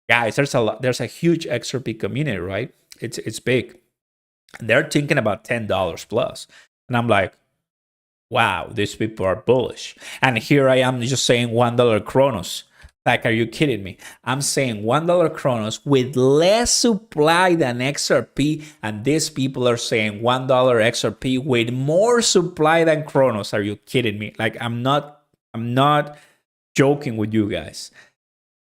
guys, there's a huge XRP community, right? It's big. They're thinking about $10 plus. And I'm like, wow, these people are bullish. And here I am just saying $1 Cronos. Like, are you kidding me? I'm saying $1 Cronos with less supply than XRP, and these people are saying $1 XRP with more supply than Cronos. Are you kidding me? Like, I'm not joking with you guys.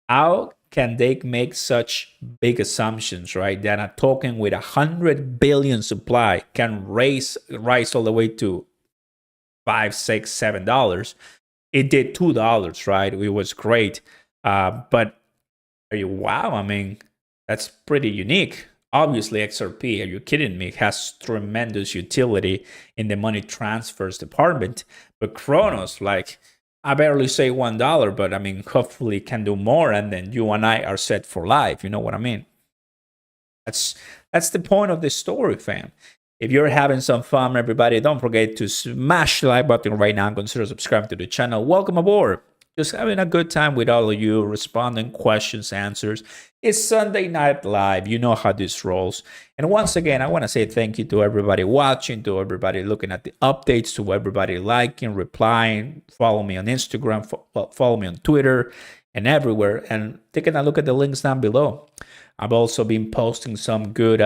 How can they make such big assumptions, right? That a token with 100 billion supply can rise all the way to $5, $6, $7. It did $2, right? It was great. But wow, I mean, that's pretty unique. Obviously, XRP, are you kidding me? It has tremendous utility in the money transfers department. But Cronos, like, I barely say $1, but I mean, hopefully can do more, and then you and I are set for life. You know what I mean? That's the point of this story, fam. If you're having some fun, everybody, don't forget to smash the like button right now and consider subscribing to the channel. Welcome aboard. Just having a good time with all of you, responding questions, answers. It's Sunday Night Live. You know how this rolls. And once again, I want to say thank you to everybody watching, to everybody looking at the updates, to everybody liking, replying. Follow me on Instagram, follow me on Twitter, and everywhere. And taking a look at the links down below. I've also been posting some good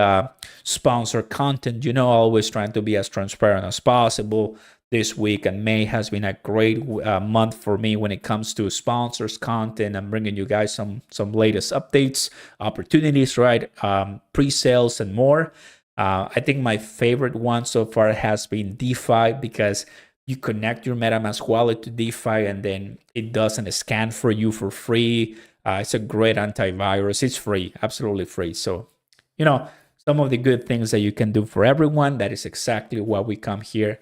sponsor content, you know, always trying to be as transparent as possible. This week and May has been a great month for me when it comes to sponsors content. I'm bringing you guys some latest updates, opportunities, right? Pre-sales and more. I think my favorite one so far has been DeFi, because you connect your MetaMask wallet to DeFi and then it doesn't scan for you for free. It's a great antivirus. It's free, absolutely free. So, you know, some of the good things that you can do for everyone. That is exactly why we come here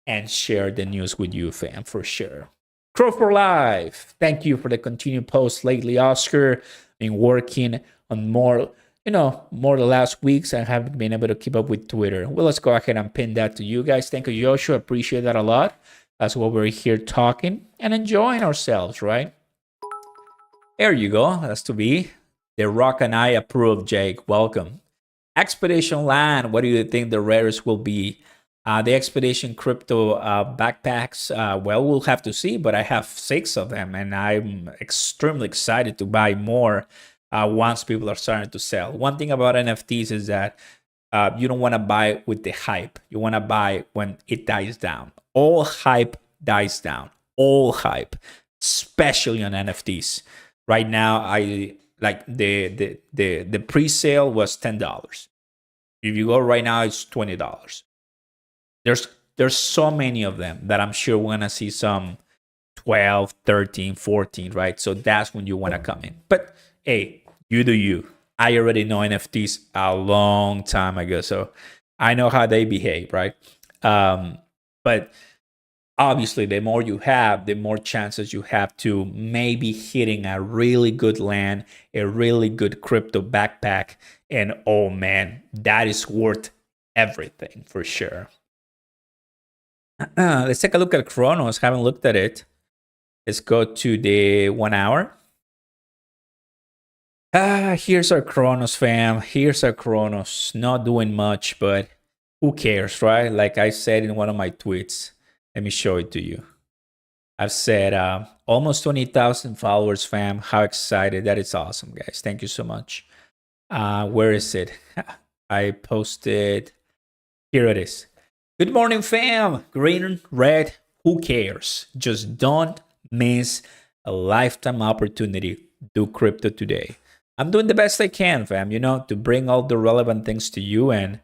and share the news with you, fam, for sure. Crow for life. Thank you for the continued posts lately, Oscar. Been working on more the last weeks. I haven't been able to keep up with Twitter. Well, let's go ahead and pin that to you guys. Thank you, Joshua. Appreciate that a lot. That's what we're here talking and enjoying ourselves, right? There you go. That's to be. The Rock and I approve, Jake. Welcome. Expedition Land. What do you think the rarest will be? The Expedition Crypto backpacks, well, we'll have to see, but I have 6 of them, and I'm extremely excited to buy more once people are starting to sell. One thing about NFTs is that you don't want to buy with the hype. You want to buy when it dies down. All hype dies down. All hype, especially on NFTs. Right now, I like the pre-sale was $10. If you go right now, it's $20. There's so many of them that I'm sure we're gonna see some 12, 13, 14, right? So that's when you want to come in. But hey, you do you. I already know NFTs a long time ago, so I know how they behave, right? But obviously, the more you have, the more chances you have to maybe hitting a really good land, a really good crypto backpack, and oh man, that is worth everything for sure. Let's take a look at Cronos. Haven't looked at it. Let's go to the 1 hour. Here's our Cronos, fam. Here's our Cronos. Not doing much, but who cares, right? Like I said in one of my tweets. Let me show it to you. I've said almost 20,000 followers, fam. How excited. That is awesome, guys. Thank you so much. Where is it? I posted. Here it is. Good morning, fam. Green, red, who cares? Just don't miss a lifetime opportunity. Do crypto today. I'm doing the best I can, fam, you know, to bring all the relevant things to you. And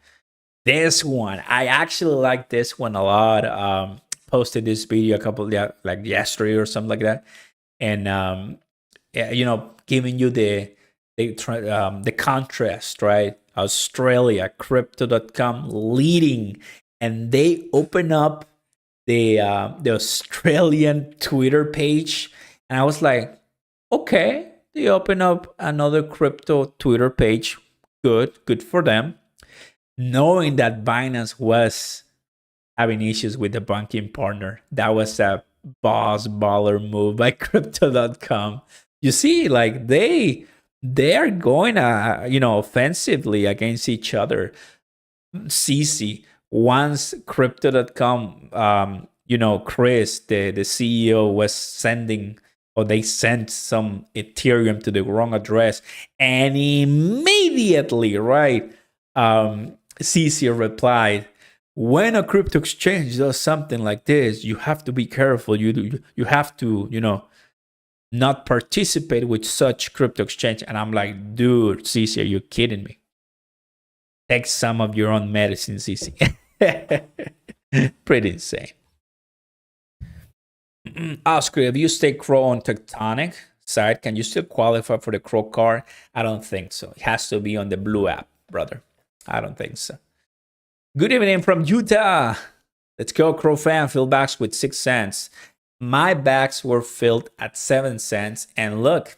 this one, I actually like this one a lot. Posted this video a couple, like yesterday or something like that. And, you know, giving you the contrast, right? Australia, crypto.com leading. And they open up the Australian Twitter page, and I was like, okay, They open up another crypto Twitter page. Good for them. Knowing that Binance was having issues with the banking partner, that was a boss baller move by crypto.com. You see, like they are going offensively against each other. CC, once crypto.com, Chris, the CEO, was sending, or they sent some Ethereum to the wrong address, and immediately, right, CC replied, when a crypto exchange does something like this, you have to be careful. You have to, not participate with such crypto exchange. And I'm like, dude, CC, are you kidding me? Take some of your own medicine, CC. Pretty insane. Oscar, if you stay Crow on tectonic side, can you still qualify for the Crow card? I don't think so. It has to be on the blue app, brother. I don't think so. Good evening from Utah. Let's go, Crow fan. Fill bags with 6 cents. My bags were filled at 7 cents. And look,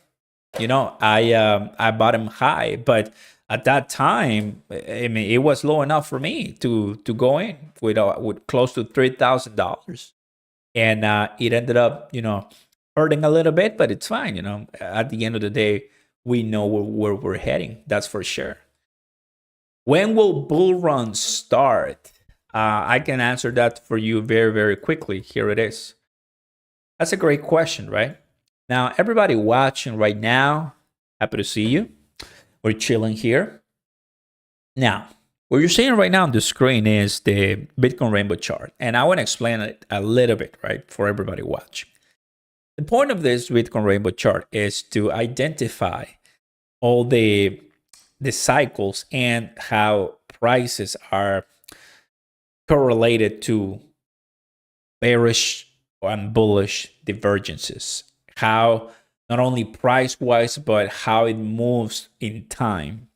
I bought them high, but at that time, I mean, it was low enough for me to go in with close to $3,000, and it ended up, hurting a little bit, but it's fine. At the end of the day, we know where we're heading. That's for sure. When will bull run start? I can answer that for you very, very quickly. Here it is. That's a great question, right? Now, everybody watching right now, happy to see you. We're chilling here. Now, what you're seeing right now on the screen is the Bitcoin rainbow chart. And I want to explain it a little bit, right, for everybody watching. The point of this Bitcoin rainbow chart is to identify all the cycles and how prices are correlated to bearish and bullish divergences. How not only price-wise, but how it moves in time,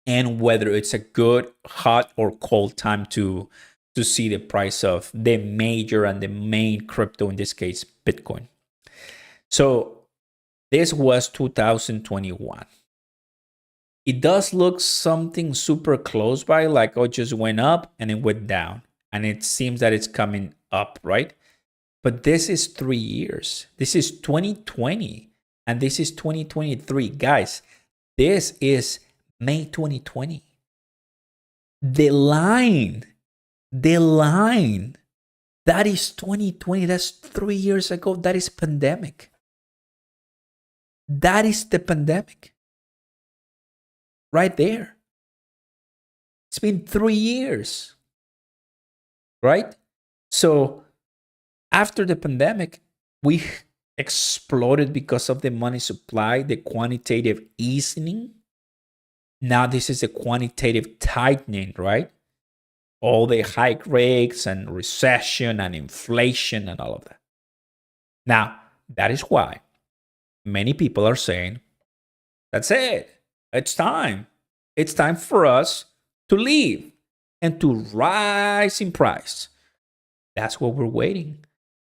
and whether it's a good, hot, or cold time to see the price of the major and the main crypto, in this case, Bitcoin. So this was 2021. It does look something super close by, like, it just went up and it went down. And it seems that it's coming up, right? But this is 3 years. This is 2020 and this is 2023. Guys, this is May 2020. The line, that is 2020. That's 3 years ago. That is pandemic. That is the pandemic. Right there. It's been 3 years. Right? So after the pandemic, we exploded because of the money supply, the quantitative easing. Now this is a quantitative tightening, right? All the hike rates and recession and inflation and all of that. Now, that is why many people are saying, that's it. It's time. It's time for us to leave and to rise in price. That's what we're waiting.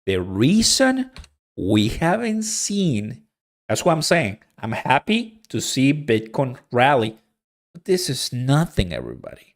The reason we haven't seen, that's what I'm saying. I'm happy to see Bitcoin rally, but this is nothing, everybody.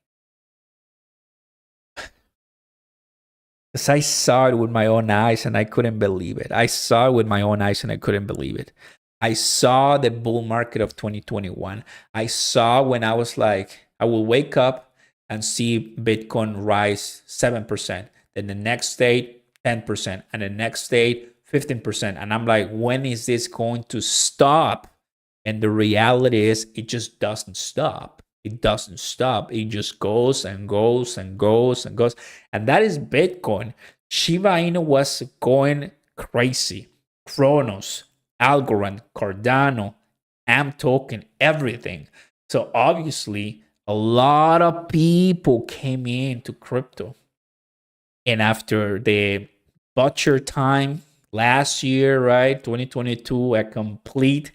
Because I saw it with my own eyes and I couldn't believe it. I saw it with my own eyes and I couldn't believe it. I saw the bull market of 2021. I saw when I was like, I will wake up and see Bitcoin rise 7%. Then the next day, 10%, and the next day 15%. And I'm like, when is this going to stop? And the reality is it just doesn't stop. It doesn't stop. It just goes and goes and goes and goes. And that is Bitcoin. Shiba Inu was going crazy. Cronos, algorand, cardano, amp token, everything. So obviously a lot of people came into crypto. And after the butcher time last year, right, 2022, a complete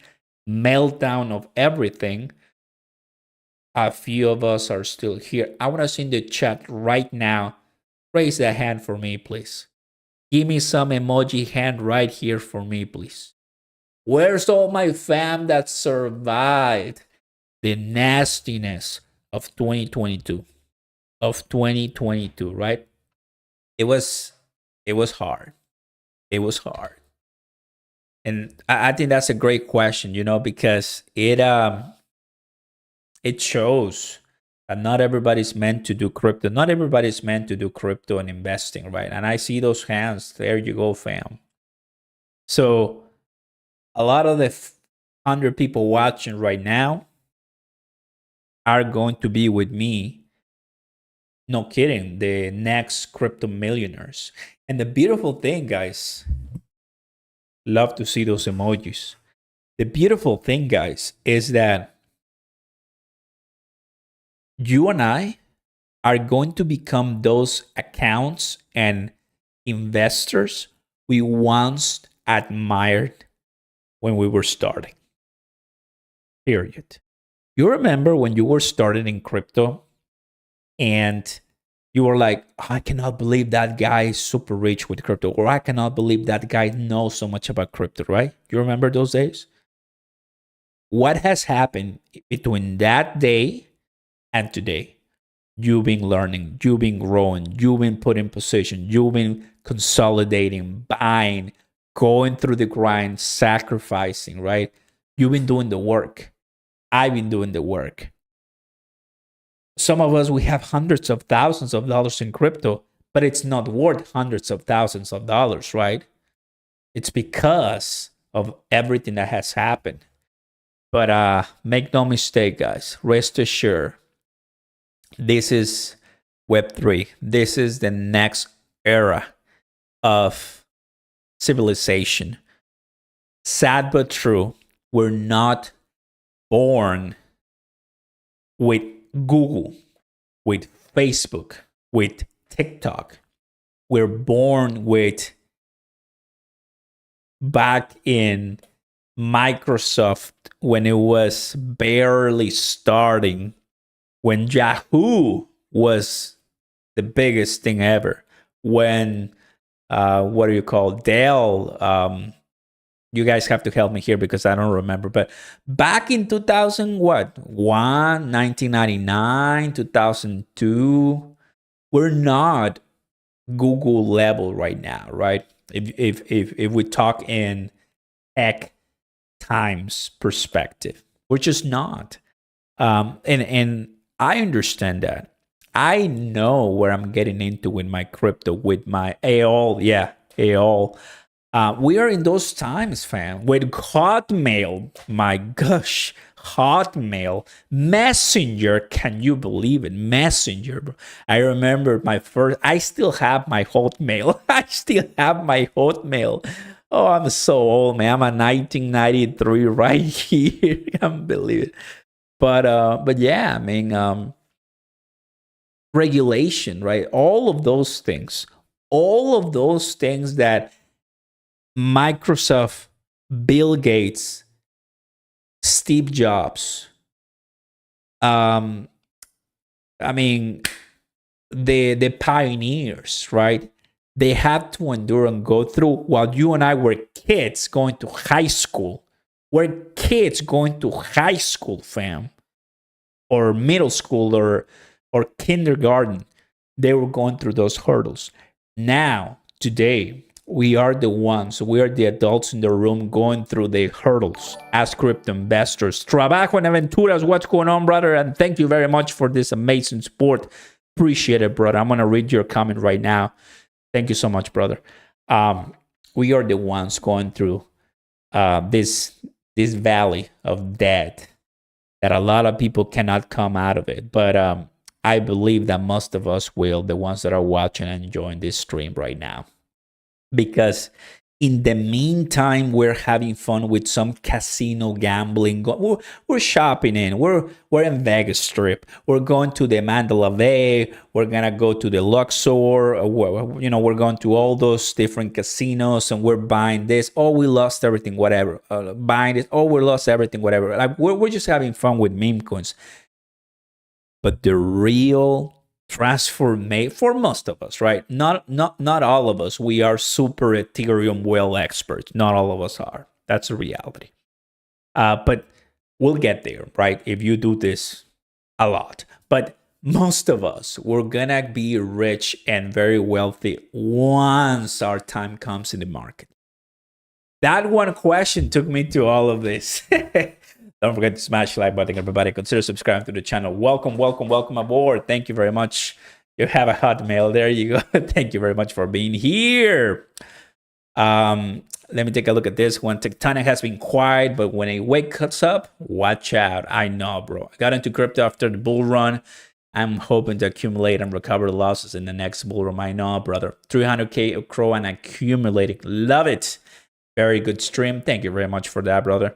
meltdown of everything, a few of us are still here. I want to see in the chat right now, raise a hand for me, please. Give me some emoji hand right here for me, please. Where's all my fam that survived the nastiness of 2022? Of 2022, right? It was it was hard. It was hard. And I think that's a great question, because it shows that not everybody's meant to do crypto. Not everybody's meant to do crypto and investing, right? And I see those hands. There you go, fam. So a lot of the 100 people watching right now are going to be with me. No kidding, the next crypto millionaires. And the beautiful thing, guys, love to see those emojis. The beautiful thing, guys, is that you and I are going to become those accounts and investors we once admired when we were starting. Period. You remember when you were starting in crypto and you were like, I cannot believe that guy is super rich with crypto, or I cannot believe that guy knows so much about crypto, right? You remember those days? What has happened between that day and today? You've been learning, you've been growing, you've been put in position, you've been consolidating, buying, going through the grind, sacrificing, right? You've been doing the work. I've been doing the work. Some of us, we have hundreds of thousands of dollars in crypto, but it's not worth hundreds of thousands of dollars, right? It's because of everything that has happened. But make no mistake, guys, rest assured, this is Web3. This is the next era of civilization. Sad but true, we're not born with Google, with Facebook, with TikTok. We're born with back in Microsoft when it was barely starting, when Yahoo was the biggest thing ever, when what do you call Dell? You guys have to help me here because I don't remember. But back in 1999, 2002, we're not Google level right now, right? If we talk in tech times perspective, we're just not. And I understand that. I know where I'm getting into with my crypto, with my AOL. Yeah, AOL. We are in those times, fam, with Hotmail. My gosh, Hotmail. Messenger, can you believe it? Messenger, bro. I remember I still have my Hotmail. I still have my Hotmail. Oh, I'm so old, man. I'm a 1993 right here. I can't believe it. But yeah, I mean, regulation, right? All of those things that Microsoft, Bill Gates, Steve Jobs, I mean, the pioneers, right? They had to endure and go through while you and I were kids going to high school. We're kids going to high school, fam, or middle school or kindergarten. They were going through those hurdles. Now, today, we are the adults in the room going through the hurdles as crypto investors. Trabajo en aventuras, what's going on, brother? And thank you very much for this amazing support. Appreciate it, brother. I'm going to read your comment right now. Thank you so much, brother. We are the ones going through this valley of death that a lot of people cannot come out of it. But I believe that most of us will, the ones that are watching and enjoying this stream right now. Because in the meantime, we're having fun with some casino gambling. We're shopping in. We're in Vegas Strip. We're going to the Mandalay Bay. We're gonna go to the Luxor. We're going to all those different casinos, and we're buying this. Oh, we lost everything. Whatever. Buying it. Oh, we lost everything. Whatever. Like we're just having fun with meme coins. But the real transformation for most of us, right? Not all of us. We are super Ethereum whale experts. Not all of us are. That's a reality. But we'll get there, right? If you do this a lot. But most of us, we're gonna be rich and very wealthy once our time comes in the market. That one question took me to all of this. Don't forget to smash the like button, everybody. Consider subscribing to the channel. Welcome, welcome, welcome aboard. Thank you very much. You have a hot mail. There you go. Thank you very much for being here. Let me take a look at this one. Tectonic has been quiet, but when a wake cuts up, watch out. I know, bro. I got into crypto after the bull run. I'm hoping to accumulate and recover the losses in the next bull run. I know, brother. 300K of crow and accumulating. Love it. Very good stream. Thank you very much for that, brother.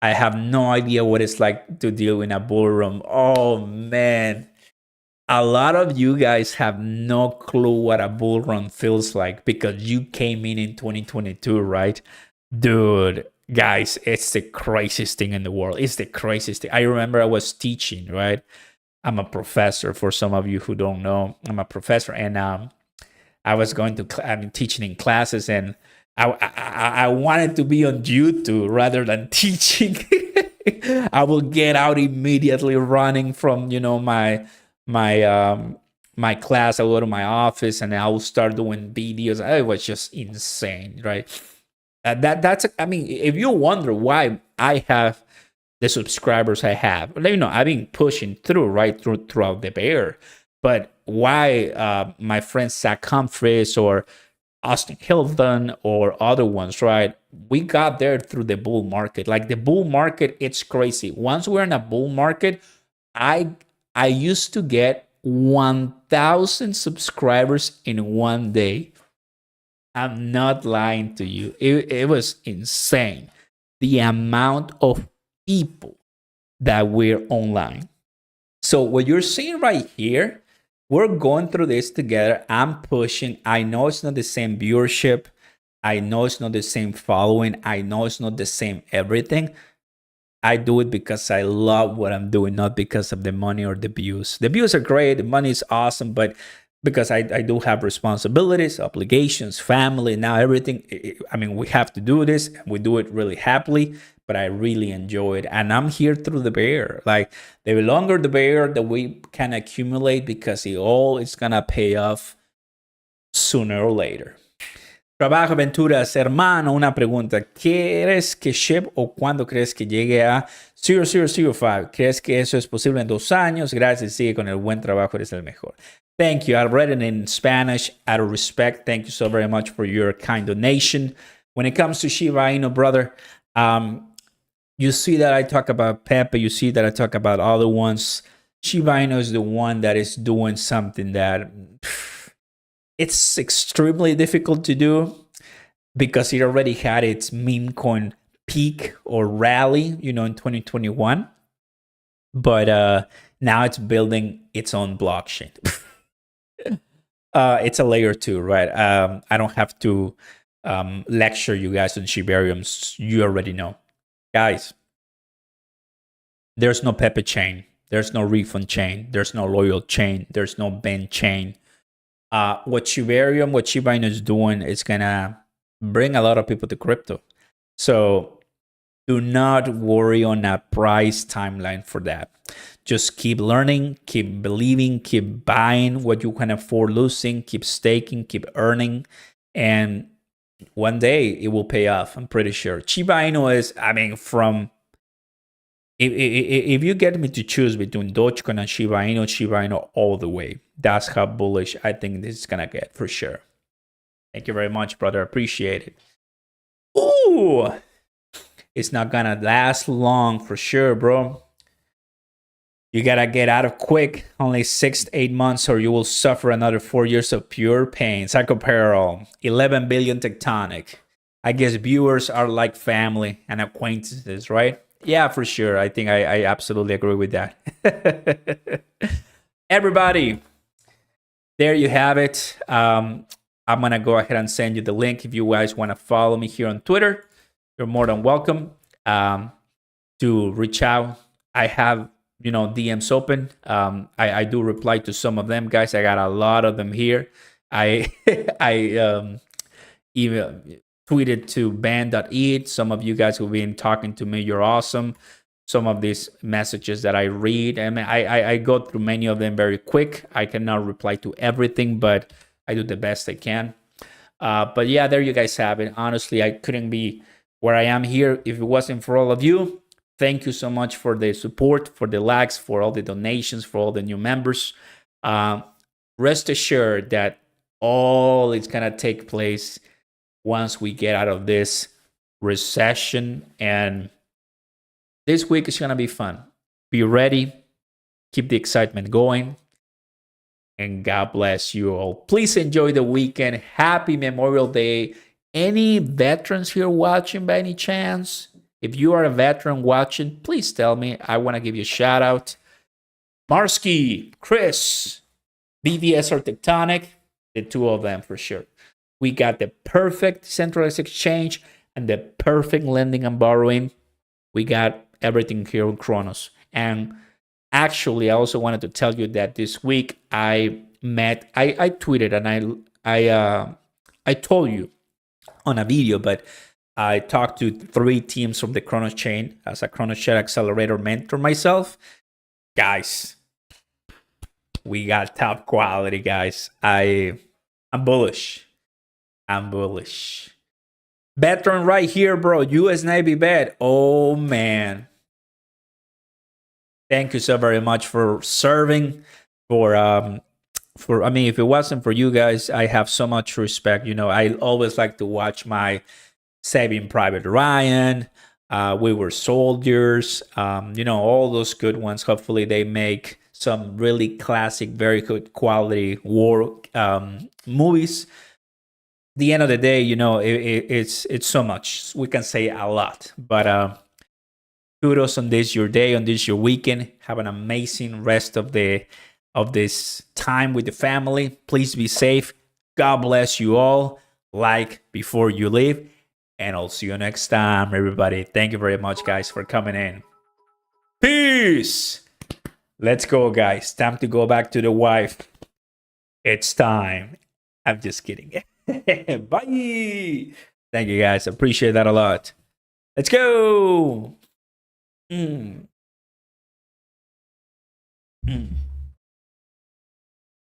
I have no idea what it's like to deal in a bull run. Oh, man. A lot of you guys have no clue what a bull run feels like because you came in 2022, right? Dude, guys, it's the craziest thing in the world. It's the craziest thing. I remember I was teaching, right? I'm a professor. For some of you who don't know, I'm a professor, and I was going to teaching in classes, and I wanted to be on YouTube rather than teaching. I will get out immediately running from my class. I'll go to my office and I will start doing videos. It was just insane, right? That's I mean, if you wonder why I have the subscribers I have, I've been pushing through throughout the bear. But why my friend Zach Humphries or Austin Hilton or other ones, right? We got there through the bull market. Like the bull market, it's crazy. Once we're in a bull market, I used to get 1,000 subscribers in one day. I'm not lying to you. It was insane. The amount of people that we're online. So what you're seeing right here, we're going through this together. I'm pushing. I know it's not the same viewership. I know it's not the same following. I know it's not the same everything. I do it because I love what I'm doing, not because of the money or the views. The views are great. The money is awesome. But because I do have responsibilities, obligations, family, now everything. I mean, we have to do this. We do it really happily. But I really enjoy it. And I'm here through the bear. Like, the longer the bear that we can accumulate, because it all is going to pay off sooner or later. Trabajo, aventuras, hermano, una pregunta. ¿Crees que Shib o cuándo crees que llegue a 0005? ¿Crees que eso es posible en 2 años? Gracias, sigue con el buen trabajo, eres el mejor. Thank you. I read it in Spanish out of respect. Thank you so very much for your kind donation. When it comes to Shiba Inu, brother, you see that I talk about Pepe. You see that I talk about other ones. Shiba Inu is the one that is doing something that it's extremely difficult to do because it already had its meme coin peak or rally, in 2021. But now it's building its own blockchain. It's a layer 2, right? I don't have to lecture you guys on Shibariums. You already know. Guys, there's no Pepe chain. There's no refund chain. There's no loyal chain. There's no Ben chain. What Shiba Inu is doing is going to bring a lot of people to crypto. So do not worry on a price timeline for that. Just keep learning, keep believing, keep buying what you can afford losing, keep staking, keep earning, and one day it will pay off. I'm pretty sure. Shiba Inu is, if you get me to choose between Dogecoin and Shiba Inu all the way. That's how bullish I think this is gonna get for sure. Thank you very much, brother. Appreciate it. Ooh, it's not gonna last long for sure, bro. You gotta get out of quick, only 6 to 8 months, or you will suffer another 4 years of pure pain. Psycho Peril, 11 billion tectonic. I guess viewers are like family and acquaintances, right? Yeah, for sure. I think I absolutely agree with that. Everybody, there you have it. I'm gonna go ahead and send you the link if you guys want to follow me here on Twitter. You're more than welcome to reach out. I have DMs open. I do reply to some of them, guys. I got a lot of them here. I email tweeted to ban.it. Some of you guys who've been talking to me, you're awesome. Some of these messages that I read, I mean, I go through many of them very quick. I cannot reply to everything, but I do the best I can. But yeah, there you guys have it. Honestly, I couldn't be where I am here if it wasn't for all of you. Thank you so much for the support, for the likes, for all the donations, for all the new members. Rest assured that all is going to take place once we get out of this recession. And this week is going to be fun. Be ready. Keep the excitement going. And God bless you all. Please enjoy the weekend. Happy Memorial Day. Any veterans here watching by any chance? If you are a veteran watching, please tell me. I want to give you a shout out. Marsky, Chris, BVS or Tectonic, the two of them for sure. We got the perfect centralized exchange and the perfect lending and borrowing. We got everything here on Cronos. And actually, I also wanted to tell you that this week I tweeted and I told you on a video, but I talked to 3 teams from the Cronos chain as a Cronos Share Accelerator mentor myself. Guys, we got top quality, guys. I'm bullish. I'm bullish. Veteran right here, bro. US Navy bet. Oh, man. Thank you so very much for serving. I mean, if it wasn't for you guys, I have so much respect. You know, I always like to watch my Saving Private Ryan. We Were Soldiers. You know, all those good ones. Hopefully they make some really classic, very good quality war movies. The end of the day, you know, it's so much. We can say a lot. But kudos on this your day, on this your weekend. Have an amazing rest of this time with the family. Please be safe. God bless you all. Like before you leave. And I'll see you next time, everybody. Thank you very much, guys, for coming in. Peace. Let's go, guys. Time to go back to the wife. It's time. I'm just kidding. Bye. Thank you, guys. Appreciate that a lot. Let's go.